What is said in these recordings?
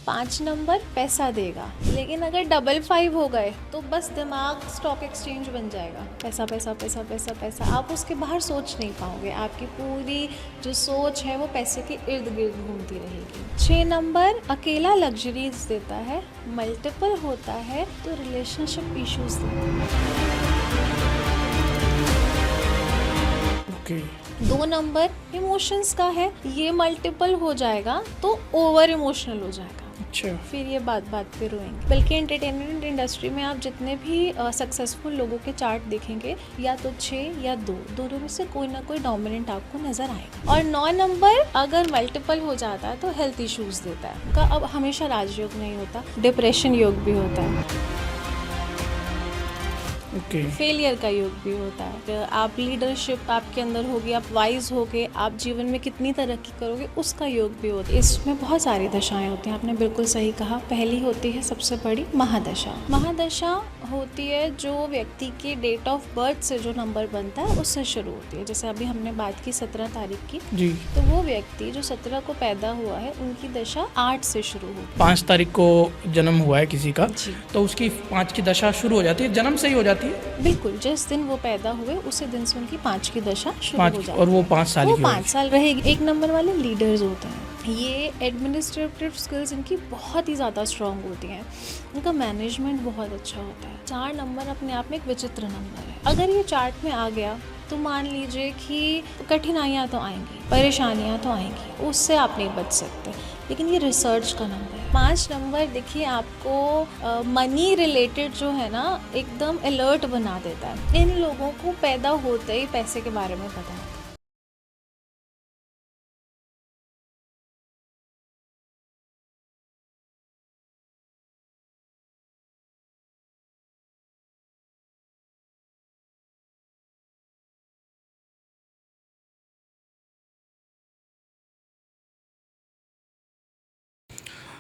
5 number पैसा देगा, लेकिन अगर 55 हो गए तो बस दिमाग स्टॉक एक्सचेंज बन जाएगा। पैसा पैसा पैसा पैसा पैसा, आप उसके बाहर सोच नहीं पाओगे। आपकी पूरी जो सोच है वो पैसे के इर्द गिर्द घूमती रहेगी। 6 नंबर अकेला लग्जरीज देता है, मल्टीपल होता है तो रिलेशनशिप इश्यूज देता है। ओके। 2 नंबर इमोशंस का है, ये मल्टीपल हो जाएगा तो ओवर इमोशनल हो जाएगा, अच्छा। फिर ये बात बात पे रोएंगे। बल्कि एंटरटेनमेंट इंडस्ट्री में आप जितने भी सक्सेसफुल लोगों के चार्ट देखेंगे, या तो 6 या 2, दोनों में से कोई ना कोई डोमिनेंट आपको नजर आएगा। और 9 नंबर अगर मल्टीपल हो जाता है तो हेल्थ इश्यूज देता है। का अब हमेशा राजयोग नहीं होता, डिप्रेशन योग भी होता है, ओके। फेलियर का योग भी होता है। आप लीडरशिप आपके अंदर होगी, आप वाइज होगे, आप जीवन में कितनी तरक्की करोगे, उसका योग भी होता है। इसमें बहुत सारी दशाएं होती हैं, आपने बिल्कुल सही कहा। पहली होती है सबसे बड़ी महादशा। महादशा होती है जो व्यक्ति की डेट ऑफ बर्थ से जो नंबर बनता है उससे शुरू होती है। जैसे अभी हमने बात की 17 तारीख की, जी। तो वो व्यक्ति जो 17 को पैदा हुआ है, उनकी दशा 8 से शुरू होती है। 5 तारीख को जन्म हुआ है किसी का, जी। तो उसकी 5 की दशा शुरू हो जाती है, जन्म से ही हो जाती है। बिल्कुल, जिस दिन वो पैदा हुए उसी दिन से उनकी 5 की दशा शुरू 5 हो की, जाती है। और वो 5 साल वो की 5 साल रहेगी। 1 नंबर वाले लीडर्स होते हैं, ये एडमिनिस्ट्रेटिव स्किल्स इनकी बहुत ही ज़्यादा स्ट्रांग होती हैं, इनका मैनेजमेंट बहुत अच्छा होता है। 4 नंबर अपने आप में एक विचित्र नंबर है। अगर ये चार्ट में आ गया तो मान लीजिए कि कठिनाइयाँ तो आएंगी, परेशानियाँ तो आएंगी, उससे आप नहीं बच सकते, लेकिन ये रिसर्च का नंबर है। 5 नंबर देखिए आपको मनी रिलेटेड जो है ना एकदम अलर्ट बना देता है। इन लोगों को पैदा होते ही पैसे के बारे में पता है।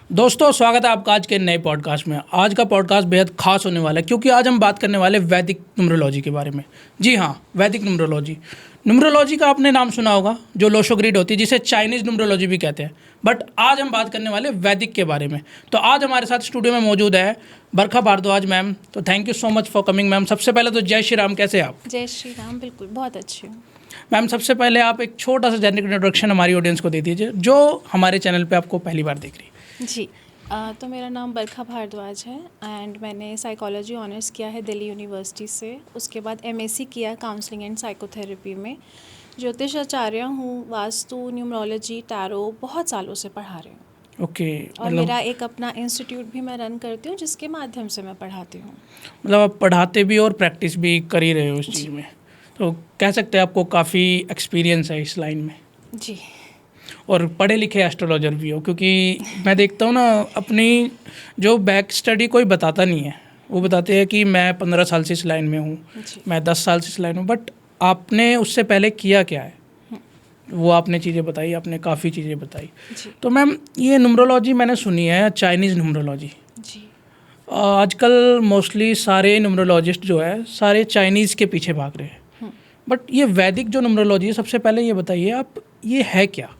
दोस्तों, स्वागत है आपका आज के नए पॉडकास्ट में। आज का पॉडकास्ट बेहद खास होने वाला है क्योंकि आज हम बात करने वाले वैदिक न्यूमरोलॉजी के बारे में। जी हाँ, वैदिक न्यूमरोलॉजी। न्यूमरोलॉजी का आपने नाम सुना होगा, जो लोशो ग्रिड होती है, जिसे चाइनीज़ न्यूमरोलॉजी भी कहते हैं। बट आज हम बात करने वाले वैदिक के बारे में। तो आज हमारे साथ स्टूडियो में मौजूद है बरखा भारद्वाज मैम। तो thank you so much for coming ma'am. सबसे पहले तो जय श्री राम, कैसे आप? जय श्री राम, बिल्कुल बहुत अच्छी हूँ मैम। सबसे पहले आप एक छोटा सा जेनरिक इंट्रोडक्शन हमारी ऑडियंस को दे दीजिए, जो हमारे चैनल पे आपको पहली बार देख रही है। जी। तो मेरा नाम बरखा भारद्वाज है एंड मैंने साइकोलॉजी ऑनर्स किया है दिल्ली यूनिवर्सिटी से। उसके बाद एमएससी किया काउंसलिंग एंड साइकोथेरेपी में। ज्योतिष आचार्य हूँ, वास्तु, न्यूमरोलॉजी, टैरो बहुत सालों से पढ़ा रही हूँ। ओके। और मेरा एक अपना इंस्टीट्यूट भी मैं रन करती हूँ, जिसके माध्यम से मैं पढ़ाती हूँ। मतलब आप पढ़ाते भी और प्रैक्टिस भी कर ही रहे हो उस चीज़ में, तो कह सकते हैं आपको काफ़ी एक्सपीरियंस है इस लाइन में। जी। और पढ़े लिखे एस्ट्रोलॉजर भी हो, क्योंकि मैं देखता हूँ ना, अपनी जो बैक स्टडी कोई बताता नहीं है। वो बताते हैं कि मैं 15 साल से इस लाइन में हूँ, मैं 10 साल से इस लाइन में हूँ, बट आपने उससे पहले किया क्या है वो आपने चीज़ें बताई, आपने काफ़ी चीज़ें बताई। तो मैम, ये न्यूमरोलॉजी मैंने सुनी है, चाइनीज़ न्यूमरोलॉजी। जी। आजकल मोस्टली सारे न्यूमरोलॉजिस्ट जो है सारे चाइनीज़ के पीछे भाग रहे हैं, बट ये वैदिक जो न्यूमरोलॉजी है, सबसे पहले ये बताइए आप, ये है क्या?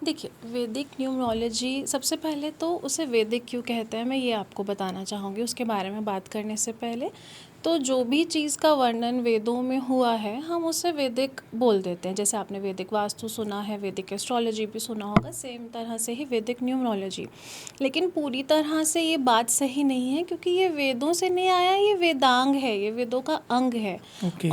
देखिए, वैदिक न्यूमरोलॉजी, सबसे पहले तो उसे वैदिक क्यों कहते हैं मैं ये आपको बताना चाहूँगी। उसके बारे में बात करने से पहले, तो जो भी चीज़ का वर्णन वेदों में हुआ है, हम उसे वैदिक बोल देते हैं। जैसे आपने वैदिक वास्तु सुना है, वैदिक एस्ट्रोलॉजी भी सुना होगा, सेम तरह से ही वैदिक न्यूमरोलॉजी। लेकिन पूरी तरह से ये बात सही नहीं है, क्योंकि ये वेदों से नहीं आया, ये वेदांग है, ये वेदों का अंग है।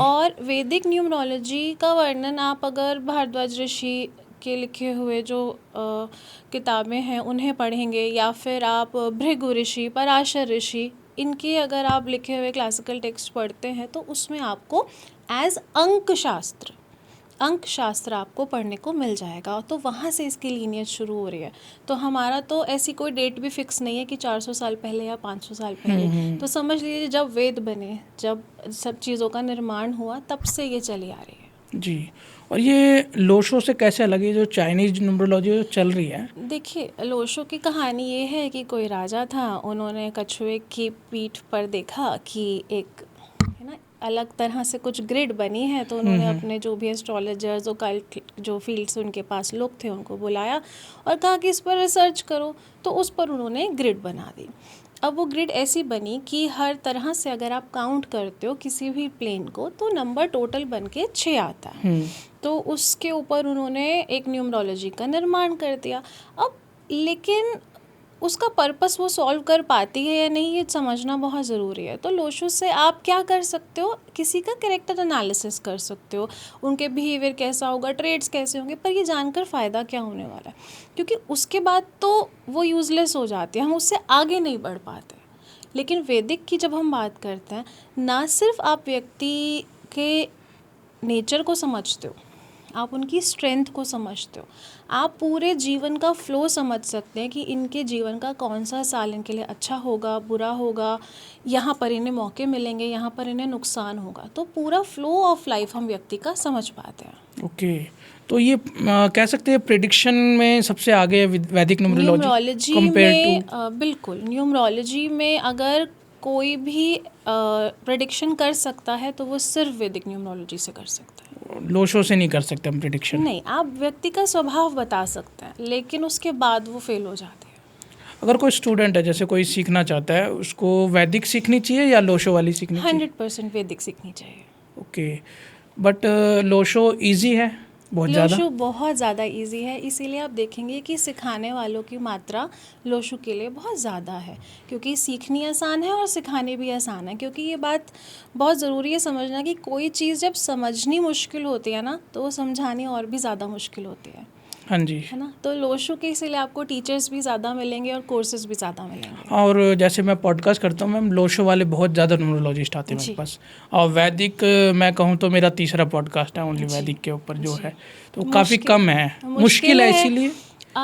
और वैदिक न्यूमरोलॉजी का वर्णन आप अगर भारद्वाज ऋषि के लिखे हुए जो किताबें हैं उन्हें पढ़ेंगे, या फिर आप भृगु ऋषि, पराशर ऋषि, इनके अगर आप लिखे हुए क्लासिकल टेक्स्ट पढ़ते हैं, तो उसमें आपको एज अंक शास्त्र आपको पढ़ने को मिल जाएगा। तो वहाँ से इसकी लीनियज शुरू हो रही है। तो हमारा तो ऐसी कोई डेट भी फिक्स नहीं है कि 400 साल पहले या 500 साल पहले। तो समझ लीजिए जब वेद बने, जब सब चीज़ों का निर्माण हुआ, तब से ये चली आ रही है। जी। और ये लोशो से कैसे अलग है, जो चाइनीज न्यूमरोलॉजी जो चल रही है? देखिए, लोशो की कहानी ये है कि कोई राजा था, उन्होंने कछुए की पीठ पर देखा कि एक है ना अलग तरह से कुछ ग्रिड बनी है, तो उन्होंने अपने जो भी एस्ट्रोलॉजर्स और कल्ट जो फील्ड्स उनके पास लोग थे उनको बुलाया और कहा कि इस पर रिसर्च करो, तो उस पर उन्होंने ग्रिड बना दी। अब वो ग्रिड ऐसी बनी कि हर तरह से अगर आप काउंट करते हो किसी भी प्लेन को तो नंबर टोटल बन के 6 आता है। तो उसके ऊपर उन्होंने एक न्यूमरोलॉजी का निर्माण कर दिया। अब लेकिन उसका पर्पस वो सॉल्व कर पाती है या नहीं ये समझना बहुत ज़रूरी है। तो लोशो से आप क्या कर सकते हो, किसी का कैरेक्टर एनालिसिस कर सकते हो, उनके बिहेवियर कैसा होगा, ट्रेड्स कैसे होंगे, पर ये जानकर फ़ायदा क्या होने वाला है, क्योंकि उसके बाद तो वो यूज़लेस हो जाती है, हम उससे आगे नहीं बढ़ पाते। लेकिन वैदिक की जब हम बात करते हैं, ना सिर्फ आप व्यक्ति के नेचर को समझते हो, आप उनकी स्ट्रेंथ को समझते हो, आप पूरे जीवन का फ़्लो समझ सकते हैं कि इनके जीवन का कौन सा साल इनके लिए अच्छा होगा, बुरा होगा, यहाँ पर इन्हें मौके मिलेंगे, यहाँ पर इन्हें नुकसान होगा। तो पूरा फ़्लो ऑफ लाइफ हम व्यक्ति का समझ पाते हैं। ओके, तो ये कह सकते हैं प्रेडिक्शन में सबसे आगे है वैदिक न्यूमरोलॉजी में बिल्कुल, न्यूमरोलॉजी में अगर कोई भी प्रेडिक्शन कर सकता है तो वो सिर्फ वैदिक न्यूमरोलॉजी से कर सकता है। लोशो से नहीं कर सकते हम प्रेडिक्शन? नहीं, आप व्यक्ति का स्वभाव बता सकते हैं, लेकिन उसके बाद वो फेल हो जाते हैं। अगर कोई स्टूडेंट है, जैसे कोई सीखना चाहता है, उसको वैदिक सीखनी चाहिए या लोशो वाली सीखनी चाहिए? 100% वैदिक सीखनी चाहिए। ओके, बट लोशो इजी है बहुत ज़्यादा? लोशो बहुत ज़्यादा इजी है, इसीलिए आप देखेंगे कि सिखाने वालों की मात्रा लोशो के लिए बहुत ज़्यादा है, क्योंकि सीखनी आसान है और सिखानी भी आसान है। क्योंकि ये बात बहुत ज़रूरी है समझना कि कोई चीज़ जब समझनी मुश्किल होती है ना, तो वो समझानी और भी ज़्यादा मुश्किल होती है। हाँ जी, है ना। तो लोशो के इसीलिए आपको टीचर्स भी ज़्यादा मिलेंगे और कोर्सेज भी ज़्यादा मिलेंगे। और जैसे मैं पॉडकास्ट करता हूँ मैम, लोशो वाले बहुत ज़्यादा न्यूमरोलॉजिस्ट आते हैं मेरे पास, और वैदिक मैं कहूँ तो मेरा तीसरा पॉडकास्ट है ओनली वैदिक के ऊपर जो है, तो काफ़ी कम है, मुश्किल है इसीलिए।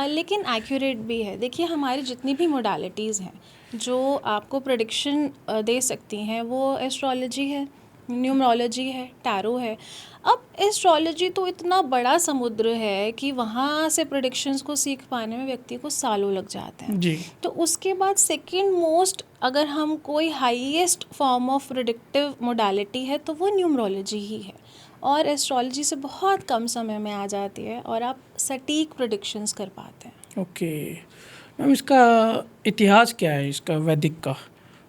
लेकिन एक्यूरेट भी है। देखिए, हमारी जितनी भी मोडालिटीज़ हैं जो आपको प्रेडिक्शन दे सकती हैं, वो एस्ट्रोलॉजी है, न्यूमरोलॉजी है, टैरो है। अब एस्ट्रोलॉजी तो इतना बड़ा समुद्र है कि वहाँ से प्रेडिक्शंस को सीख पाने में व्यक्ति को सालों लग जाते हैं जी। तो उसके बाद सेकंड मोस्ट अगर हम कोई highest form of predictive modality है तो वो न्यूमरोलॉजी ही है, और एस्ट्रोलॉजी से बहुत कम समय में आ जाती है और आप सटीक प्रेडिक्शंस कर पाते हैं। ओके मैम, इसका इतिहास क्या है इसका वैदिक का?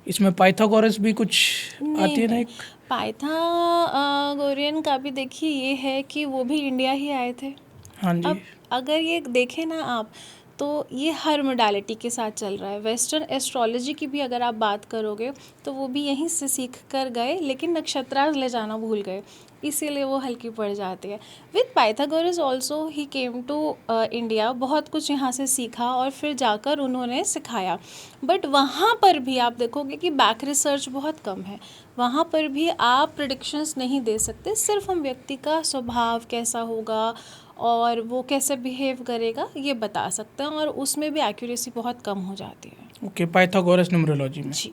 इसमें पाइथागोरस भी कुछ आती है ना? एक पाइथागोरियन का भी देखिए ये है कि वो भी इंडिया ही आए थे। हाँ जी। अब अगर ये देखें ना आप, तो ये हर मोडालिटी के साथ चल रहा है। वेस्टर्न एस्ट्रोलॉजी की भी अगर आप बात करोगे तो वो भी यहीं से सीख कर गए, लेकिन नक्षत्रार्थ ले जाना भूल गए, इसीलिए वो हल्की पड़ जाती है। With Pythagoras also he came to India, बहुत कुछ यहाँ से सीखा और फिर जाकर उन्होंने सिखाया। बट वहाँ पर भी आप देखोगे कि बैक रिसर्च बहुत कम है, वहाँ पर भी आप प्रेडिक्शंस नहीं दे सकते, सिर्फ हम व्यक्ति का स्वभाव कैसा होगा और वो कैसे बिहेव करेगा ये बता सकते हैं, और उसमें भी एक्यूरेसी बहुत कम हो जाती है। ओके, पाइथागोरस न्यूमरोलॉजी में। जी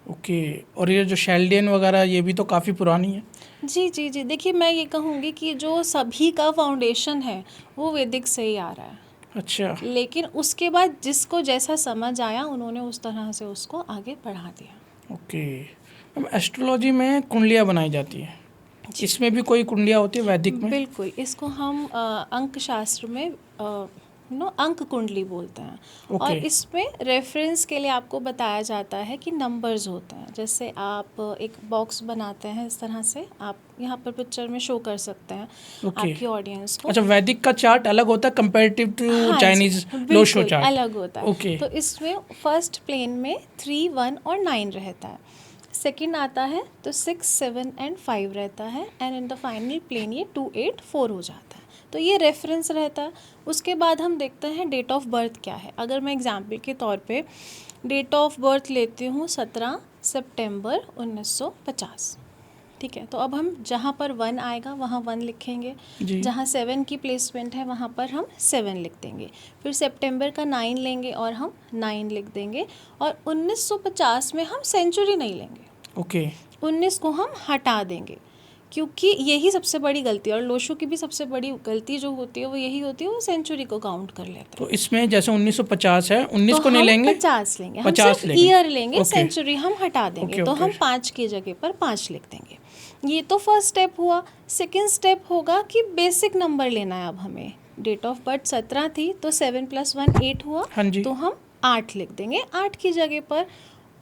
ओके, और ये जो शेल्डियन वगैरह ये भी तो काफ़ी पुरानी है। जी जी जी देखिए, मैं ये कहूँगी कि जो सभी का फाउंडेशन है वो वैदिक से ही आ रहा है। अच्छा, लेकिन उसके बाद जिसको जैसा समझ आया उन्होंने उस तरह से उसको आगे बढ़ा दिया। ओके मैम, एस्ट्रोलॉजी में कुंडलियाँ बनाई जाती है, इसमें भी कोई कुंडलियाँ होती है वैदिक में? बिल्कुल, इसको हम अंक शास्त्र में अंक कुंडली बोलते हैं। ओके। और इसमें रेफरेंस के लिए आपको बताया जाता है कि नंबर्स होते हैं। जैसे आप एक बॉक्स बनाते हैं इस तरह से, आप यहाँ पर पिक्चर में शो कर सकते हैं आपकी ऑडियंस को। अच्छा, वैदिक का चार्ट अलग होता है comparative to Chinese Lo Shu chart? अलग होता है। ओके। तो इसमें फर्स्ट प्लेन में 3, 1 और 9 रहता है, सेकंड आता है तो 6, 7 एंड 5 रहता है, and in the final plane ये 2, 8, 4 हो जाता है। तो ये रेफरेंस रहता है। उसके बाद हम देखते हैं डेट ऑफ बर्थ क्या है। अगर मैं एग्जाम्पल के तौर पे डेट ऑफ बर्थ लेती हूँ 17 सितंबर 1950, ठीक है। तो अब हम जहाँ पर 1 आएगा वहाँ 1 लिखेंगे, जहाँ 7 की प्लेसमेंट है वहाँ पर हम 7 लिख देंगे, फिर सितंबर का 9 लेंगे और हम 9 लिख देंगे, और 1950 में हम सेंचुरी नहीं लेंगे। ओके। 19 को हम हटा देंगे, क्योंकि यही सबसे बड़ी गलती है, और लोशो की भी सबसे बड़ी गलती जो होती है वो यही होती है, वो सेंचुरी को काउंट कर लेते हैं। तो इसमें जैसे 1950 है, 19 को नहीं लेंगे, 50 लेंगे, हम 50 सिर्फ लेंगे, ईयर लेंगे, ओके। सेंचुरी हम हटा देंगे। ओके, तो ओके। हम 5 की जगह पर 5 लिख देंगे। ये तो फर्स्ट स्टेप हुआ। सेकंड स्टेप होगा कि बेसिक नंबर लेना है। अब हमें डेट ऑफ बर्थ 17 थी तो 7 + 1 8 हुआ। हाँ जी। तो हम 8 लिख देंगे 8 की जगह पर।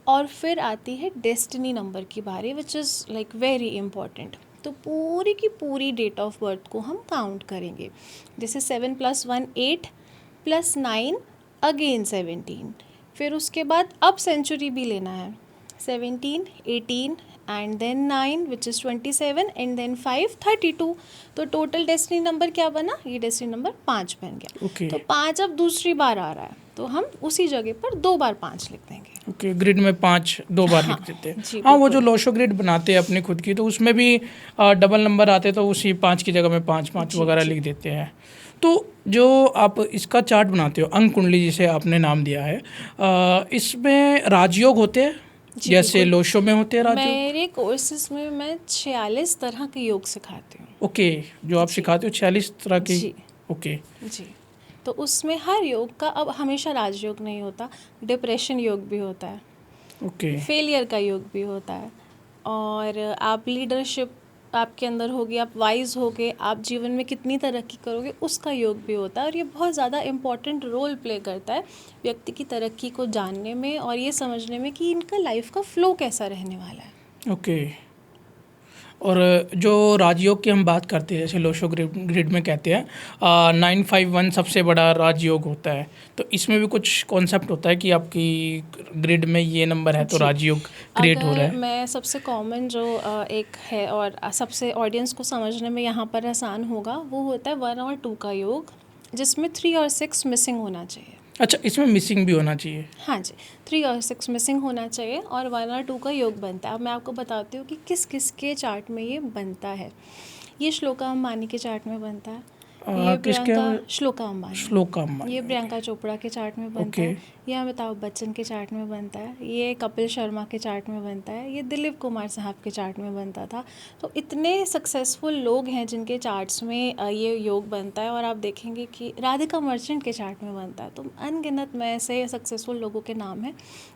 और फिर आती है डेस्टिनी नंबर की बारी, which is like very important. तो पूरी की पूरी डेट ऑफ बर्थ को हम काउंट करेंगे। जैसे 7 + 1 8 + 9 अगेन 17। फिर उसके बाद अब सेंचुरी भी लेना है। 17 18 and then 9 which is 27 and then 5 32। तो टोटल डेस्टिनी नंबर क्या बना? ये डेस्टिनी नंबर 5 बन गया। ओके। तो 5 अब दूसरी बार आ रहा है तो हम उसी जगह पर 2 बार 5 लिख देंगे। ओके, ग्रिड में 5 2 बार हाँ, लिख देते हैं। जी, हाँ, वो जो बिल्कुल। लोशो ग्रिड बनाते हैं अपनी खुद की, तो उसमें भी डबल नंबर आते तो उसी 5 की जगह में 5 5 जी, वगैरह जी। लिख देते हैं। तो जो आप इसका चार्ट बनाते हो, अंक कुंडली जिसे आपने नाम दिया है, इसमें राजयोग होते हैं जी, जैसे बिल्कुल। लोशो में होते हैं राजयोग? मेरे कोर्सेज में मैं 46 तरह के योग सिखाती हूँ। ओके, जो आप जी। सिखाते हो 46 तरह की? जी। ओके। जी। तो उसमें हर योग का अब हमेशा राजयोग नहीं होता, डिप्रेशन योग भी होता है, ओके। फेलियर का योग भी होता है। और आप लीडरशिप आपके अंदर होगी, आप वाइज होगे, आप जीवन में कितनी तरक्की करोगे उसका योग भी होता है। और ये बहुत ज़्यादा इम्पॉर्टेंट रोल प्ले करता है व्यक्ति की तरक्की को जानने में और ये समझने में कि इनका लाइफ का फ्लो कैसा रहने वाला है। ओके। और जो राजयोग की हम बात करते हैं, जैसे लोशो ग्रिड में कहते हैं 951 सबसे बड़ा राजयोग होता है, तो इसमें भी कुछ कॉन्सेप्ट होता है कि आपकी ग्रिड में ये नंबर है तो जी। राजयोग क्रिएट हो रहा अगर है? मैं सबसे कॉमन जो एक है और सबसे ऑडियंस को समझने में यहाँ पर आसान होगा, वो होता है 1 और 2 का योग, जिसमें 3 और 6 मिसिंग होना चाहिए। अच्छा, इसमें मिसिंग भी होना चाहिए? हाँ जी, 3 और 6 मिसिंग होना चाहिए और 1 और 2 का योग बनता है। अब मैं आपको बताती हूँ कि किस किस के चार्ट में ये बनता है। ये श्लोका अंबानी के चार्ट में बनता है, ये किसके? श्लोका अंबानी, श्लोका अंबानी। ये प्रियंका चोपड़ा के चार्ट में बनता ओके। है, ये अमिताभ बच्चन के चार्ट में बनता है, ये कपिल शर्मा के चार्ट में बनता है, ये दिलीप कुमार साहब के चार्ट में बनता था। तो इतने सक्सेसफुल लोग हैं जिनके चार्ट्स में ये योग बनता है। और आप देखेंगे कि राधिका मर्चेंट के चार्ट में बनता है। तो अनगिनत में ऐसे सक्सेसफुल लोगों के नाम हैं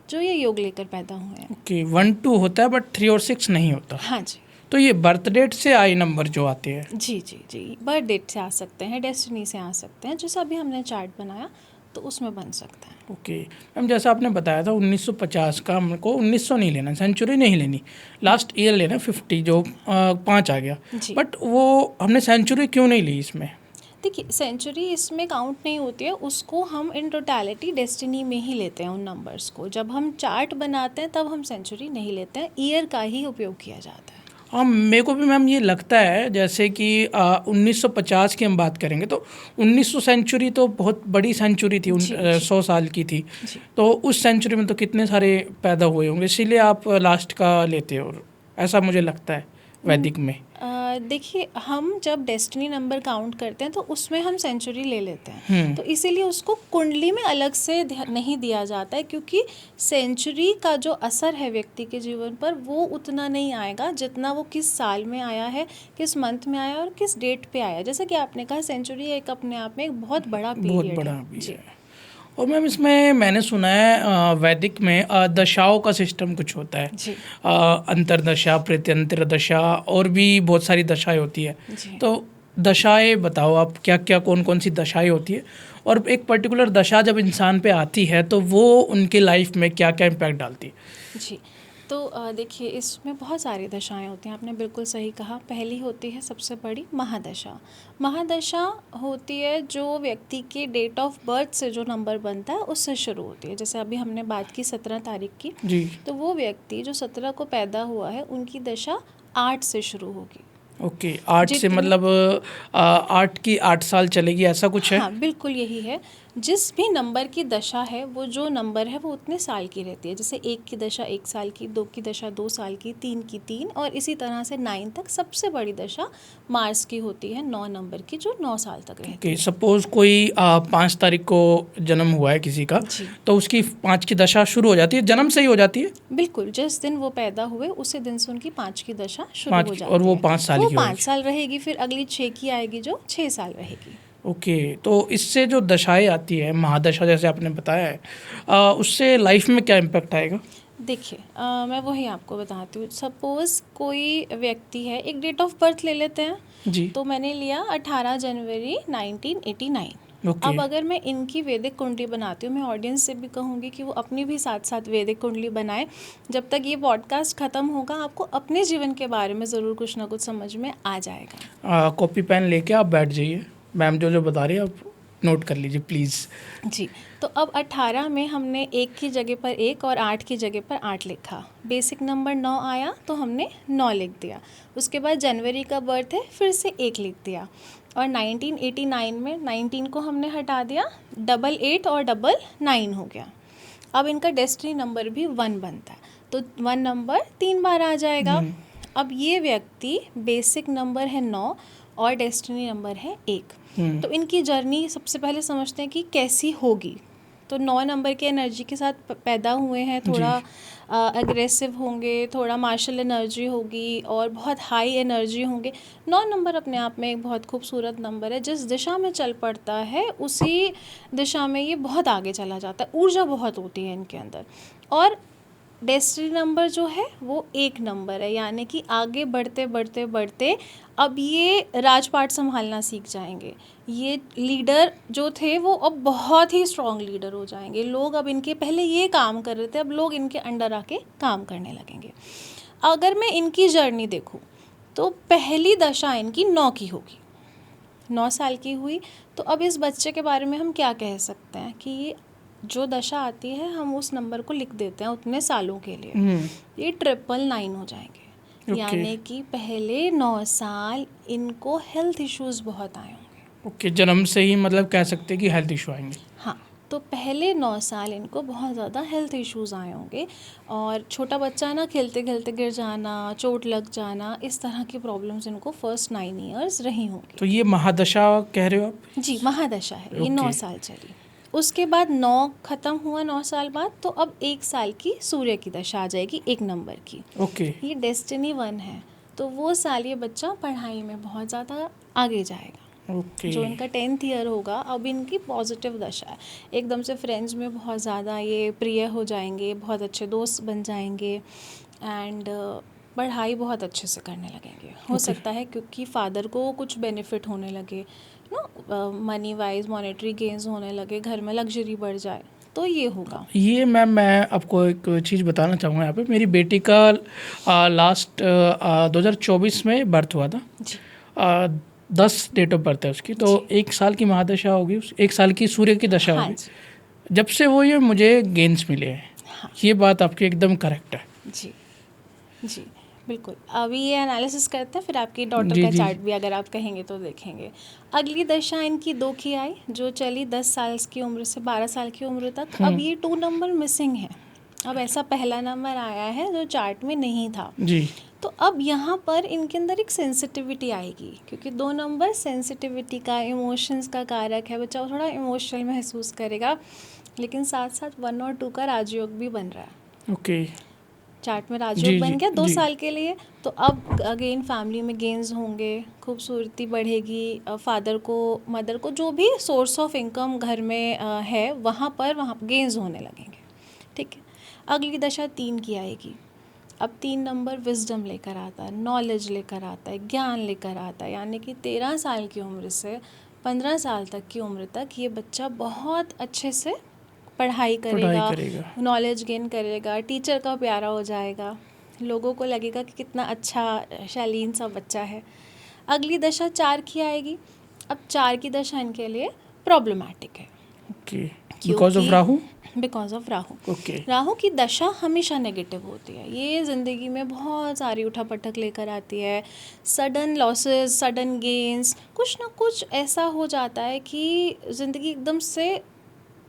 जो ये योग लेकर पैदा हुए हैं। ओके, 1 2 होता है बट 3 और 6 नहीं होता। हाँ जी। तो ये बर्थ डेट से आए नंबर जो आते हैं? जी जी जी, बर्थ डेट से आ सकते हैं, डेस्टिनी से आ सकते हैं, जैसा अभी हमने चार्ट बनाया तो उसमें बन सकता है। ओके मैम, जैसा आपने बताया था 1950 का, हमको 1900 नहीं लेना, सेंचुरी नहीं लेनी, लास्ट ईयर लेना 50 जो 5 आ गया। जी। बट वो हमने सेंचुरी क्यों नहीं ली इसमें? देखिए, सेंचुरी इसमें काउंट नहीं होती है, उसको हम इन टोटलिटी डेस्टिनी में ही लेते हैं उन नंबर्स को। जब हम चार्ट बनाते हैं तब हम सेंचुरी नहीं लेते हैं, ईयर का ही उपयोग किया जाता है। हाँ, मेरे को भी मैम ये लगता है, जैसे कि 1950 की हम बात करेंगे तो 1900 सेंचुरी तो बहुत बड़ी सेंचुरी थी, जी, 100 साल की थी। जी। तो उस सेंचुरी में तो कितने सारे पैदा हुए होंगे, इसीलिए आप लास्ट का लेते हो, ऐसा मुझे लगता है वैदिक में। देखिए, हम जब डेस्टिनी नंबर काउंट करते हैं तो उसमें हम सेंचुरी ले लेते हैं, तो इसीलिए उसको कुंडली में अलग से नहीं दिया जाता है, क्योंकि सेंचुरी का जो असर है व्यक्ति के जीवन पर वो उतना नहीं आएगा जितना वो किस साल में आया है, किस मंथ में आया है और किस डेट पे आया है। जैसे कि आपने कहा, सेंचुरी एक अपने आप में एक बहुत बड़ा बहुत पीरियड बड़ा है। भी जी। है। और मैम इसमें मैंने सुना है वैदिक में दशाओं का सिस्टम कुछ होता है, जी। अंतरदशा, प्रत्यंतर दशा और भी बहुत सारी दशाएं होती है। जी। तो दशाएं बताओ आप, क्या क्या कौन कौन सी दशाएं होती है, और एक पर्टिकुलर दशा जब इंसान पे आती है तो वो उनके लाइफ में क्या क्या इम्पैक्ट डालती है? जी। तो देखिए, इसमें बहुत सारी दशाएं होती हैं, आपने बिल्कुल सही कहा। पहली होती है सबसे बड़ी महादशा। महादशा होती है जो व्यक्ति के डेट ऑफ बर्थ से जो नंबर बनता है उससे शुरू होती है। जैसे अभी हमने बात की 17 तारीख की, जी। तो वो व्यक्ति जो 17 को पैदा हुआ है उनकी दशा 8 से शुरू होगी। ओके, 8 से मतलब 8 की 8 साल चलेगी, ऐसा कुछ है? हाँ, बिल्कुल यही है। जिस भी नंबर की दशा है, वो जो नंबर है वो उतने साल की रहती है। जैसे 1 की दशा 1 साल की, 2 की दशा 2 साल की, 3 की 3, और इसी तरह से 9 तक। सबसे बड़ी दशा मार्स की होती है 9 नंबर की, जो 9 साल तक रहती ओके, सपोज कोई 5 तारीख को जन्म हुआ है किसी का, जी। तो उसकी 5 की दशा शुरू हो जाती है, जन्म से ही हो जाती है? है। बिल्कुल, जिस दिन वो पैदा हुए उसी दिन से उनकी 5 की दशा शुरू 5 हो की, जाती है। और वो 5 साल वो की 5 होगी? साल रहेगी, फिर अगली 6 की आएगी जो 6 साल रहेगी। ओके, तो इससे जो दशाएं आती है, महादशा जैसे आपने बताया है, उससे लाइफ में क्या इम्पैक्ट आएगा? देखिए मैं वही आपको बताती हूँ। सपोज़ कोई व्यक्ति है, एक डेट ऑफ बर्थ ले लेते हैं। जी। तो मैंने लिया 18 जनवरी 1989। ओके। अब अगर मैं इनकी वैदिक कुंडली बनाती हूँ, मैं ऑडियंस से भी कहूँगी कि वो अपनी भी साथ साथ वैदिक कुंडली बनाए। जब तक ये पॉडकास्ट ख़त्म होगा, आपको अपने जीवन के बारे में ज़रूर कुछ ना कुछ समझ में आ जाएगा। कॉपी पेन लेके आप बैठ जाइए, मैम जो जो बता रही है आप नोट कर लीजिए प्लीज़। जी। तो अब 18 में हमने 1 की जगह पर 1 और 8 की जगह पर 8 लिखा। बेसिक नंबर 9 आया तो हमने 9 लिख दिया। उसके बाद जनवरी का बर्थ है, फिर से 1 लिख दिया। और 1989 में 19 को हमने हटा दिया, 88 और 99 हो गया। अब इनका डेस्टिनी नंबर भी 1 बनता है, तो 1 नंबर 3 बार आ जाएगा। अब ये व्यक्ति बेसिक नंबर है 9 और डेस्टिनी नंबर है 1। तो इनकी जर्नी सबसे पहले समझते हैं कि कैसी होगी। तो 9 नंबर के एनर्जी के साथ पैदा हुए हैं, थोड़ा एग्रेसिव होंगे, थोड़ा मार्शल एनर्जी होगी और बहुत हाई एनर्जी होंगे। 9 नंबर अपने आप में एक बहुत खूबसूरत नंबर है। जिस दिशा में चल पड़ता है उसी दिशा में ये बहुत आगे चला जाता है, ऊर्जा बहुत होती है इनके अंदर। और डेस्टिनी नंबर जो है वो 1 नंबर है, यानी कि आगे बढ़ते बढ़ते बढ़ते अब ये राजपाट संभालना सीख जाएंगे। ये लीडर जो थे वो अब बहुत ही स्ट्रॉन्ग लीडर हो जाएंगे। लोग अब इनके, पहले ये काम कर रहे थे, अब लोग इनके अंडर आके काम करने लगेंगे। अगर मैं इनकी जर्नी देखूं तो पहली दशा इनकी 9 की होगी, 9 साल की हुई। तो अब इस बच्चे के बारे में हम क्या कह सकते हैं कि ये जो दशा आती है हम उस नंबर को लिख देते हैं उतने सालों के लिए, ये 999 हो जाएंगे। यानी कि पहले 9 साल इनको हेल्थ इश्यूज बहुत आए होंगे। ओके, जन्म से ही मतलब कह सकते हैं कि हेल्थ इशू आएंगे। हाँ, तो पहले 9 साल इनको बहुत ज़्यादा हेल्थ इश्यूज आए होंगे। और छोटा बच्चा ना, खेलते खेलते गिर जाना, चोट लग जाना, इस तरह की प्रॉब्लम्स इनको फर्स्ट 9 ईयर्स रही होंगी। तो ये महादशा कह रहे हो आप? जी, महादशा है, ये 9 साल चली। उसके बाद 9 ख़त्म हुआ, 9 साल बाद, तो अब 1 साल की सूर्य की दशा आ जाएगी, 1 नंबर की। ओके। ये डेस्टिनी 1 है, तो वो साल ये बच्चा पढ़ाई में बहुत ज़्यादा आगे जाएगा। ओके। जो इनका 10th ईयर होगा, अब इनकी पॉजिटिव दशा है। एकदम से फ्रेंड्स में बहुत ज़्यादा ये प्रिय हो जाएंगे, बहुत अच्छे दोस्त बन जाएंगे एंड पढ़ाई बहुत अच्छे से करने लगेंगे। हो सकता है क्योंकि फादर को कुछ बेनिफिट होने लगे, मनी वाइज मॉनेटरी गेन्स होने लगे, घर में लग्जरी बढ़ जाए, तो ये होगा। ये मैम मैं आपको एक चीज़ बताना चाहूँगा यहाँ पे। मेरी बेटी का लास्ट 2024 में बर्थ हुआ था जी। 10 डेट ऑफ बर्थ है उसकी। तो 1 साल की महादशा होगी, 1 साल की सूर्य की दशा हाँ होगी। जी। जब से वो ये मुझे गेंस मिले हैं। हाँ। ये बात आपकी एकदम करेक्ट है। जी जी बिल्कुल। अभी ये एनालिसिस करते हैं, फिर आपकी डॉटर जी, का जी। चार्ट भी अगर आप कहेंगे तो देखेंगे। अगली दशा इनकी 2 की आई, जो चली 10 साल की उम्र से 12 साल की उम्र तक। अब ये 2 नंबर मिसिंग है। अब ऐसा पहला नंबर आया है जो चार्ट में नहीं था। जी। तो अब यहाँ पर इनके अंदर एक सेंसिटिविटी आएगी, क्योंकि 2 नंबर सेंसिटिविटी का, इमोशंस का कारक है। बच्चा थोड़ा इमोशनल महसूस करेगा, लेकिन साथ साथ 1 और 2 का राजयोग भी बन रहा है। ओके। चार्ट में जी, राजयोग बन जी, गया 2 जी। साल के लिए। तो अब अगेन फैमिली में गेन्स होंगे, खूबसूरती बढ़ेगी, फादर को, मदर को, जो भी सोर्स ऑफ इनकम घर में है, वहाँ गेन्स होने लगेंगे। ठीक है। अगली दशा 3 की आएगी। अब 3 नंबर विजडम लेकर आता है, नॉलेज लेकर आता है, ज्ञान लेकर आता है। यानी कि 13 साल की उम्र से 15 साल तक की उम्र तक ये बच्चा बहुत अच्छे से पढ़ाई करेगा, नॉलेज गेन करेगा, टीचर का प्यारा हो जाएगा, लोगों को लगेगा कि कितना अच्छा शालीन सा बच्चा है। अगली दशा 4 की आएगी। अब 4 की दशा इनके लिए प्रॉब्लमैटिक है। Okay. Because of Rahu. Because of Rahu. Okay. Rahu की दशा हमेशा नेगेटिव होती है। ये ज़िंदगी में बहुत सारी उठापटक लेकर आती है, सडन लॉसेस, सडन गेन्स, कुछ ना कुछ ऐसा हो जाता है कि ज़िंदगी एकदम से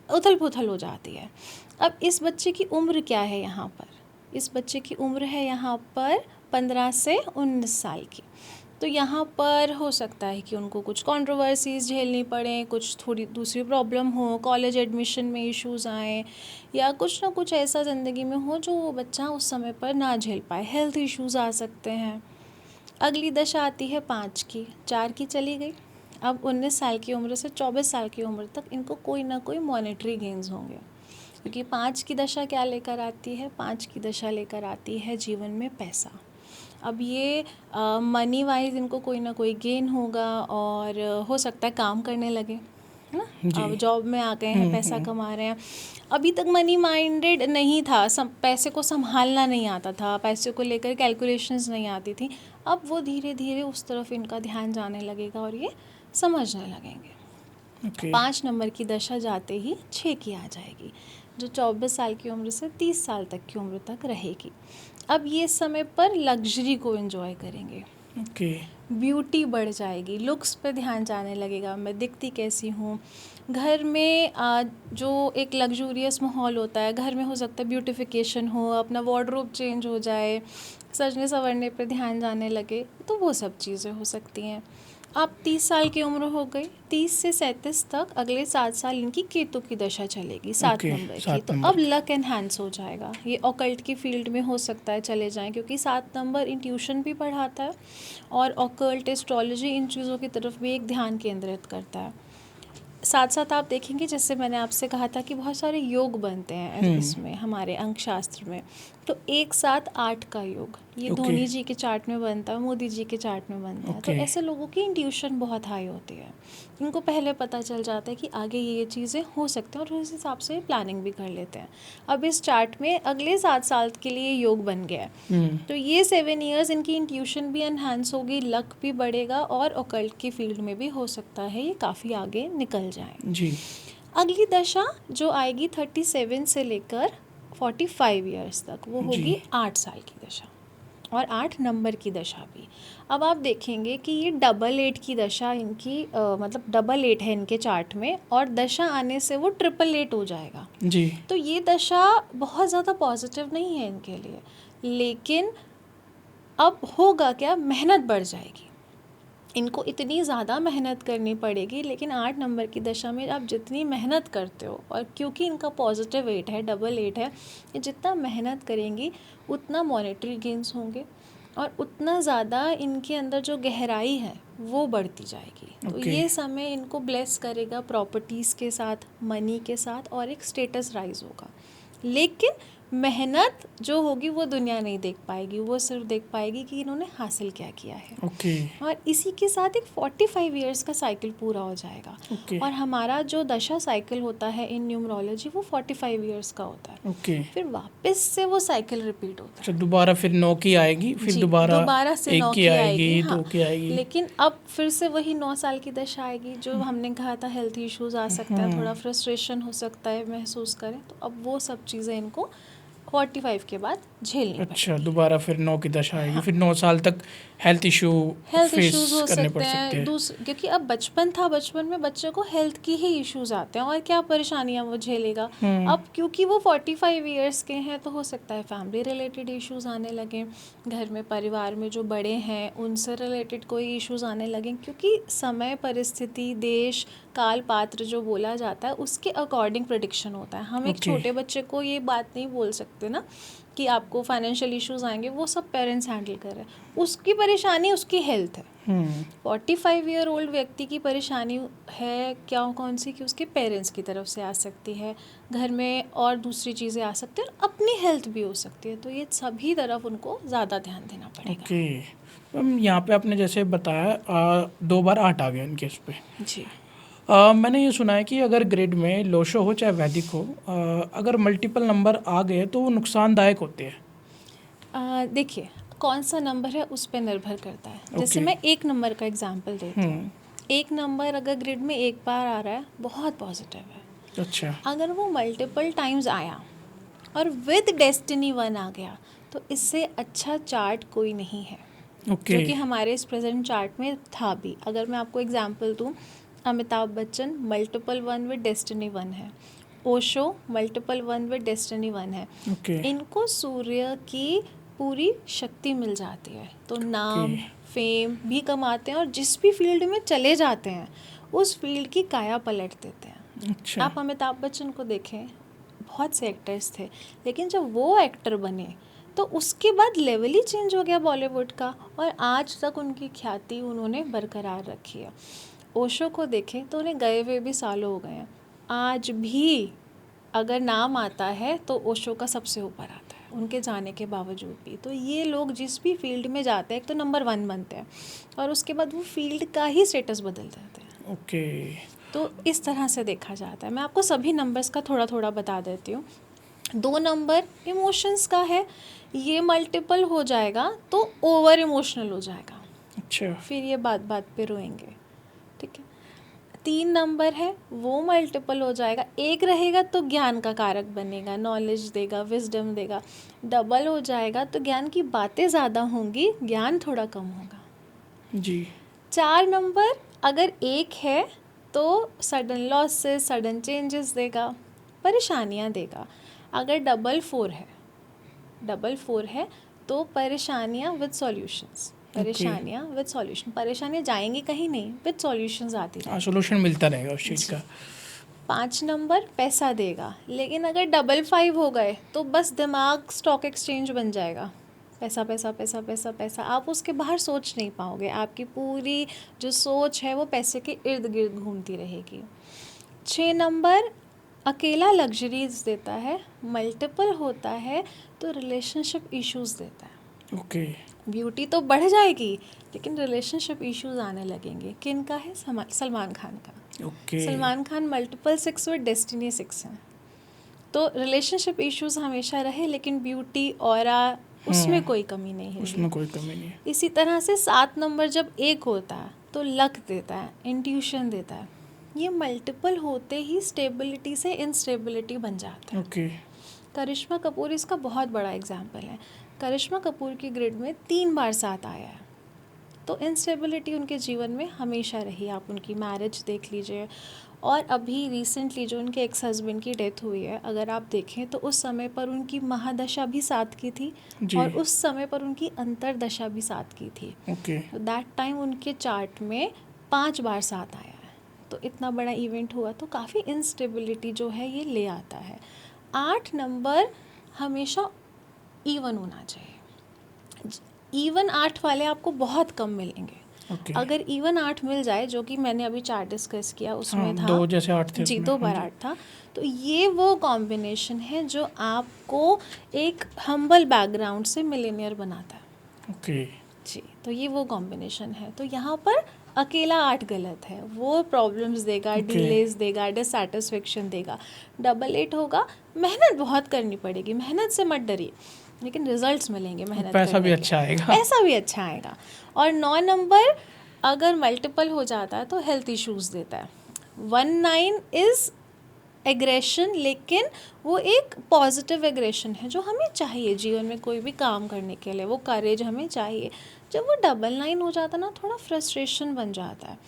उथल पुथल हो जाती है। अब इस बच्चे की उम्र क्या है यहाँ पर? इस बच्चे की उम्र है यहाँ पर 15 से 19 साल की। तो यहाँ पर हो सकता है कि उनको कुछ कंट्रोवर्सीज झेलनी पड़े, कुछ थोड़ी दूसरी प्रॉब्लम हो, कॉलेज एडमिशन में इश्यूज़ आएँ, या कुछ ना कुछ ऐसा ज़िंदगी में हो जो वो बच्चा उस समय पर ना झेल पाए। हेल्थ इश्यूज़ आ सकते हैं। अगली दशा आती है 5 की। 4 की चली गई। अब 19 साल की उम्र से 24 साल की उम्र तक इनको कोई ना कोई मॉनेटरी गेन्स होंगे, क्योंकि 5 की दशा क्या लेकर आती है? 5 की दशा लेकर आती है जीवन में पैसा। अब ये मनी वाइज इनको कोई ना कोई गेन होगा और हो सकता है काम करने लगे, है ना। जी। अब जॉब में आ गए हैं, पैसा कमा रहे हैं। अभी तक मनी माइंडेड नहीं था, पैसे को संभालना नहीं आता था, पैसे को लेकर कैलकुलेशंस नहीं आती थी। अब वो धीरे धीरे उस तरफ इनका ध्यान जाने लगेगा और ये समझने लगेंगे। ओके। 5 नंबर की दशा जाते ही 6 की आ जाएगी, जो 24 साल की उम्र से 30 साल तक की उम्र तक रहेगी। अब ये समय पर लग्जरी को एंजॉय करेंगे, ओके। ब्यूटी बढ़ जाएगी, लुक्स पे ध्यान जाने लगेगा, मैं दिखती कैसी हूँ। घर में जो एक लग्जूरियस माहौल होता है, घर में हो सकता है ब्यूटिफिकेशन हो, अपना वार्डरोब चेंज हो जाए, सजने संवरने पे ध्यान जाने लगे, तो वो सब चीज़ें हो सकती हैं। अब 30 साल की उम्र हो गई, 30 से 37 तक अगले 7 साल इनकी केतु की दशा चलेगी, 7 ओके, नंबर की। 7 तो नंबर अब की। लक एनहांस हो जाएगा, ये ऑकल्ट की फील्ड में हो सकता है चले जाएं, क्योंकि 7 नंबर इंट्यूशन भी पढ़ाता है और ऑकल्ट, एस्ट्रोलॉजी, इन चीज़ों की तरफ भी एक ध्यान केंद्रित करता है। साथ साथ आप देखेंगे, जैसे मैंने आपसे कहा था कि बहुत सारे योग बनते हैं इसमें हमारे अंक शास्त्र में, तो 1 7 8 का योग ये ओके। धोनी जी के चार्ट में बनता है, मोदी जी के चार्ट में बनता है। तो ओके। ऐसे लोगों की इंट्यूशन बहुत हाई होती है, इनको पहले पता चल जाता है कि आगे ये चीज़ें हो सकती हैं और उस हिसाब से प्लानिंग भी कर लेते हैं। अब इस चार्ट में अगले 7 साल के लिए योग बन गया है, तो ये 7 ईयर्स इनकी इंट्यूशन भी एनहांस होगी, लक भी बढ़ेगा और ऑकल्ट की फील्ड में भी हो सकता है ये काफ़ी आगे निकल जाए। जी। अगली दशा जो आएगी 37 से लेकर 45 ईयर्स तक, वो जी। होगी 8 साल की दशा और 8 नंबर की दशा भी। अब आप देखेंगे कि ये डबल 8 की दशा इनकी मतलब डबल 8 है इनके चार्ट में, और दशा आने से वो ट्रिपल 8 हो जाएगा। जी। तो ये दशा बहुत ज़्यादा पॉजिटिव नहीं है इनके लिए, लेकिन अब होगा क्या, मेहनत बढ़ जाएगी, इनको इतनी ज़्यादा मेहनत करनी पड़ेगी। लेकिन 8 नंबर की दशा में आप जितनी मेहनत करते हो, और क्योंकि इनका पॉजिटिव 8 है, डबल 8 है, ये जितना मेहनत करेंगी उतना मॉनेटरी गेंस होंगे और उतना ज़्यादा इनके अंदर जो गहराई है वो बढ़ती जाएगी। तो Okay. ये समय इनको ब्लेस करेगा प्रॉपर्टीज़ के साथ, मनी के साथ, और एक स्टेटस राइज होगा। लेकिन मेहनत जो होगी वो दुनिया नहीं देख पाएगी, वो सिर्फ देख पाएगी कि इन्होंने हासिल क्या किया है। ओके। और इसी के साथ एक 45 इयर्स का साइकिल पूरा हो जाएगा। ओके। और हमारा जो दशा साइकिल होता है इन न्यूमरोलॉजी, वो 45 इयर्स का होता है। ओके। फिर वापस से वो साइकिल रिपीट होता है। अच्छा, दोबारा फिर 9 की आएगी, फिर जी, दोबारा से 1 9 की की आएगी, हाँ। 2 की आएगी। लेकिन अब फिर से वही 9 साल की दशा आएगी, जो हमने कहा था हेल्थ इश्यूज आ सकते हैं, थोड़ा फ्रस्ट्रेशन हो सकता है, महसूस करें, तो अब वो सब चीज़ें इनको 45 के बाद झेलनी अच्छा, पड़ेगी। दोबारा फिर 9 की दशा आएगी, हाँ। फिर 9 साल तक health issue health face issues हो करने पड़ सकते सकते हैं, हैं। क्योंकि अब बचपन था, बचपन में बच्चे को हेल्थ की ही इश्यूज आते हैं और क्या परेशानियां वो झेलेगा। अब क्योंकि वो 45 इयर्स के हैं, तो हो सकता है फैमिली रिलेटेड इश्यूज आने लगें, घर में परिवार में जो बड़े हैं उनसे रिलेटेड कोई इश्यूज आने लगें, क्योंकि समय, परिस्थिति, देश, काल, पात्र जो बोला जाता है उसके अकॉर्डिंग प्रेडिक्शन होता है। हम एक Okay. छोटे बच्चे को ये बात नहीं बोल सकते ना कि आपको फाइनेंशियल इश्यूज आएंगे, वो सब पेरेंट्स हैंडल कर रहे हैं, उसकी परेशानी उसकी हेल्थ है। 45 ईयर ओल्ड व्यक्ति की परेशानी है क्या, कौन सी, कि उसके पेरेंट्स की तरफ से आ सकती है, घर में और दूसरी चीज़ें आ सकती हैं, और अपनी हेल्थ भी हो सकती है। तो ये सभी तरफ उनको ज़्यादा ध्यान देना पड़ेगा। ओके। यहाँ पे आपने जैसे बताया 2 बार 8 आ गया इनके इस पे। जी। मैंने ये सुना है कि अगर ग्रिड में लोशो हो चाहे वैदिक हो, अगर मल्टीपल नंबर आ गए तो वो नुकसानदायक होते हैं। देखिए, कौन सा नंबर है उस पर निर्भर करता है। जैसे Okay. मैं 1 नंबर का एग्जांपल देती हूँ। 1 नंबर अगर ग्रिड में 1 बार आ रहा है, बहुत पॉजिटिव है। अच्छा। अगर वो मल्टीपल टाइम्स आया और विद डेस्टिनी 1 आ गया, तो इससे अच्छा चार्ट कोई नहीं है। ओके। जो कि हमारे इस प्रेजेंट चार्ट में था भी। अगर मैं आपको एग्जांपल दूँ, Amitabh Bachchan multiple 1 with destiny 1 है, ओशो मल्टीपल 1 विद डेस्टिनी 1 है। ओके। इनको सूर्य की पूरी शक्ति मिल जाती है, तो नाम, फेम भी कमाते हैं और जिस भी फील्ड में चले जाते हैं उस फील्ड की काया पलट देते हैं। अच्छा। आप अमिताभ बच्चन को देखें, बहुत से एक्टर्स थे, लेकिन जब वो एक्टर बने तो उसके बाद लेवल ही चेंज हो गया बॉलीवुड का, और आज तक उनकी ख्याति उन्होंने बरकरार रखी है। ओशो को देखें तो उन्हें गए हुए भी सालों हो गए हैं, आज भी अगर नाम आता है तो ओशो का सबसे ऊपर आता है उनके जाने के बावजूद भी। तो ये लोग जिस भी फील्ड में जाते हैं एक तो नंबर 1 बनते हैं और उसके बाद वो फील्ड का ही स्टेटस बदल देते हैं। ओके। तो इस तरह से देखा जाता है। मैं आपको सभी नंबर्स का थोड़ा थोड़ा बता देती हूँ। 2 नंबर इमोशंस का है, ये मल्टीपल हो जाएगा तो ओवर इमोशनल हो जाएगा, अच्छा। फिर ये बात बात पे रोएंगे, ठीक है। 3 नंबर है वो मल्टीपल हो जाएगा, एक रहेगा तो ज्ञान का कारक बनेगा, नॉलेज देगा, विजडम देगा। डबल हो जाएगा तो ज्ञान की बातें ज़्यादा होंगी, ज्ञान थोड़ा कम होगा। जी। 4 नंबर अगर एक है तो सडन लॉसेस, सडन चेंजेस देगा, परेशानियाँ देगा। अगर डबल 4 है तो परेशानियाँ विद सॉल्यूशंस, परेशानियाँ विद सॉल्यूशन, परेशानियाँ जाएंगी कहीं नहीं, विद सॉल्यूशंस आती हाँ, रहेंगी। सोल्यूशन मिलता रहेगा उस चीज़ का। 5 नंबर पैसा देगा, लेकिन अगर डबल 5 हो गए तो बस दिमाग स्टॉक एक्सचेंज बन जाएगा, पैसा पैसा पैसा पैसा पैसा, आप उसके बाहर सोच नहीं पाओगे, आपकी पूरी जो सोच है वो पैसे के इर्द गिर्द घूमती रहेगी। 6 नंबर अकेला लग्जरीज देता है, मल्टीपल होता है तो रिलेशनशिप इश्यूज देता है। ओके। ब्यूटी तो बढ़ जाएगी लेकिन रिलेशनशिप इश्यूज आने लगेंगे। किन का है? सलमान खान का। Okay. Salman Khan multiple 6 with destiny 6 है, तो रिलेशनशिप इश्यूज हमेशा रहे लेकिन ब्यूटी ऑरा उसमें कोई कमी नहीं है, उसमें कोई कमी नहीं है। इसी तरह से 7 नंबर जब एक होता है तो लक देता है, इंट्यूशन देता है। ये मल्टीपल होते ही स्टेबिलिटी से इंस्टेबिलिटी बन जाता है। ओके। करिश्मा कपूर इसका बहुत बड़ा एग्जाम्पल है। करिश्मा कपूर की ग्रिड में 3 बार 7 आया है, तो इंस्टेबिलिटी उनके जीवन में हमेशा रही। आप उनकी मैरिज देख लीजिए, और अभी रिसेंटली जो उनके एक्स हस्बैंड की डेथ हुई है, अगर आप देखें तो उस समय पर उनकी महादशा भी 7 की थी जी। और उस समय पर उनकी अंतरदशा भी 7 की थी। ओके। दैट टाइम उनके चार्ट में 5 बार 7 आया है, तो इतना बड़ा इवेंट हुआ, तो काफ़ी इंस्टेबिलिटी जो है ये ले आता है। 8 नंबर हमेशा इवन होना चाहिए। इवन 8 वाले आपको बहुत कम मिलेंगे। ओके। अगर इवन 8 मिल जाए, जो कि मैंने अभी चार्ट डिस्कस किया उसमें हाँ, था 2 जैसे 8 थे जी, उसमें। 2 बार हाँ 8 था, तो ये वो कॉम्बिनेशन है जो आपको एक हम्बल बैकग्राउंड से मिलेनियर बनाता है। ओके। जी, तो ये वो कॉम्बिनेशन है। तो यहाँ पर अकेला 8 गलत है, वो प्रॉब्लम्स देगा, डिलेज देगा, डिससेटिस्फेक्शन देगा। डबल 8 होगा, मेहनत बहुत करनी पड़ेगी, मेहनत से मत डरिए, लेकिन रिजल्ट्स मिलेंगे मेहनत पैसा करने भी के। अच्छा आएगा। पैसा भी अच्छा आएगा। और 9 नंबर अगर मल्टीपल हो जाता है तो हेल्थ इश्यूज देता है। 19 इज़ एग्रेशन, लेकिन वो एक पॉजिटिव एग्रेशन है जो हमें चाहिए जीवन में कोई भी काम करने के लिए, वो करेज हमें चाहिए। जब वो डबल 9 हो जाता है ना, थोड़ा फ्रस्ट्रेशन बन जाता है,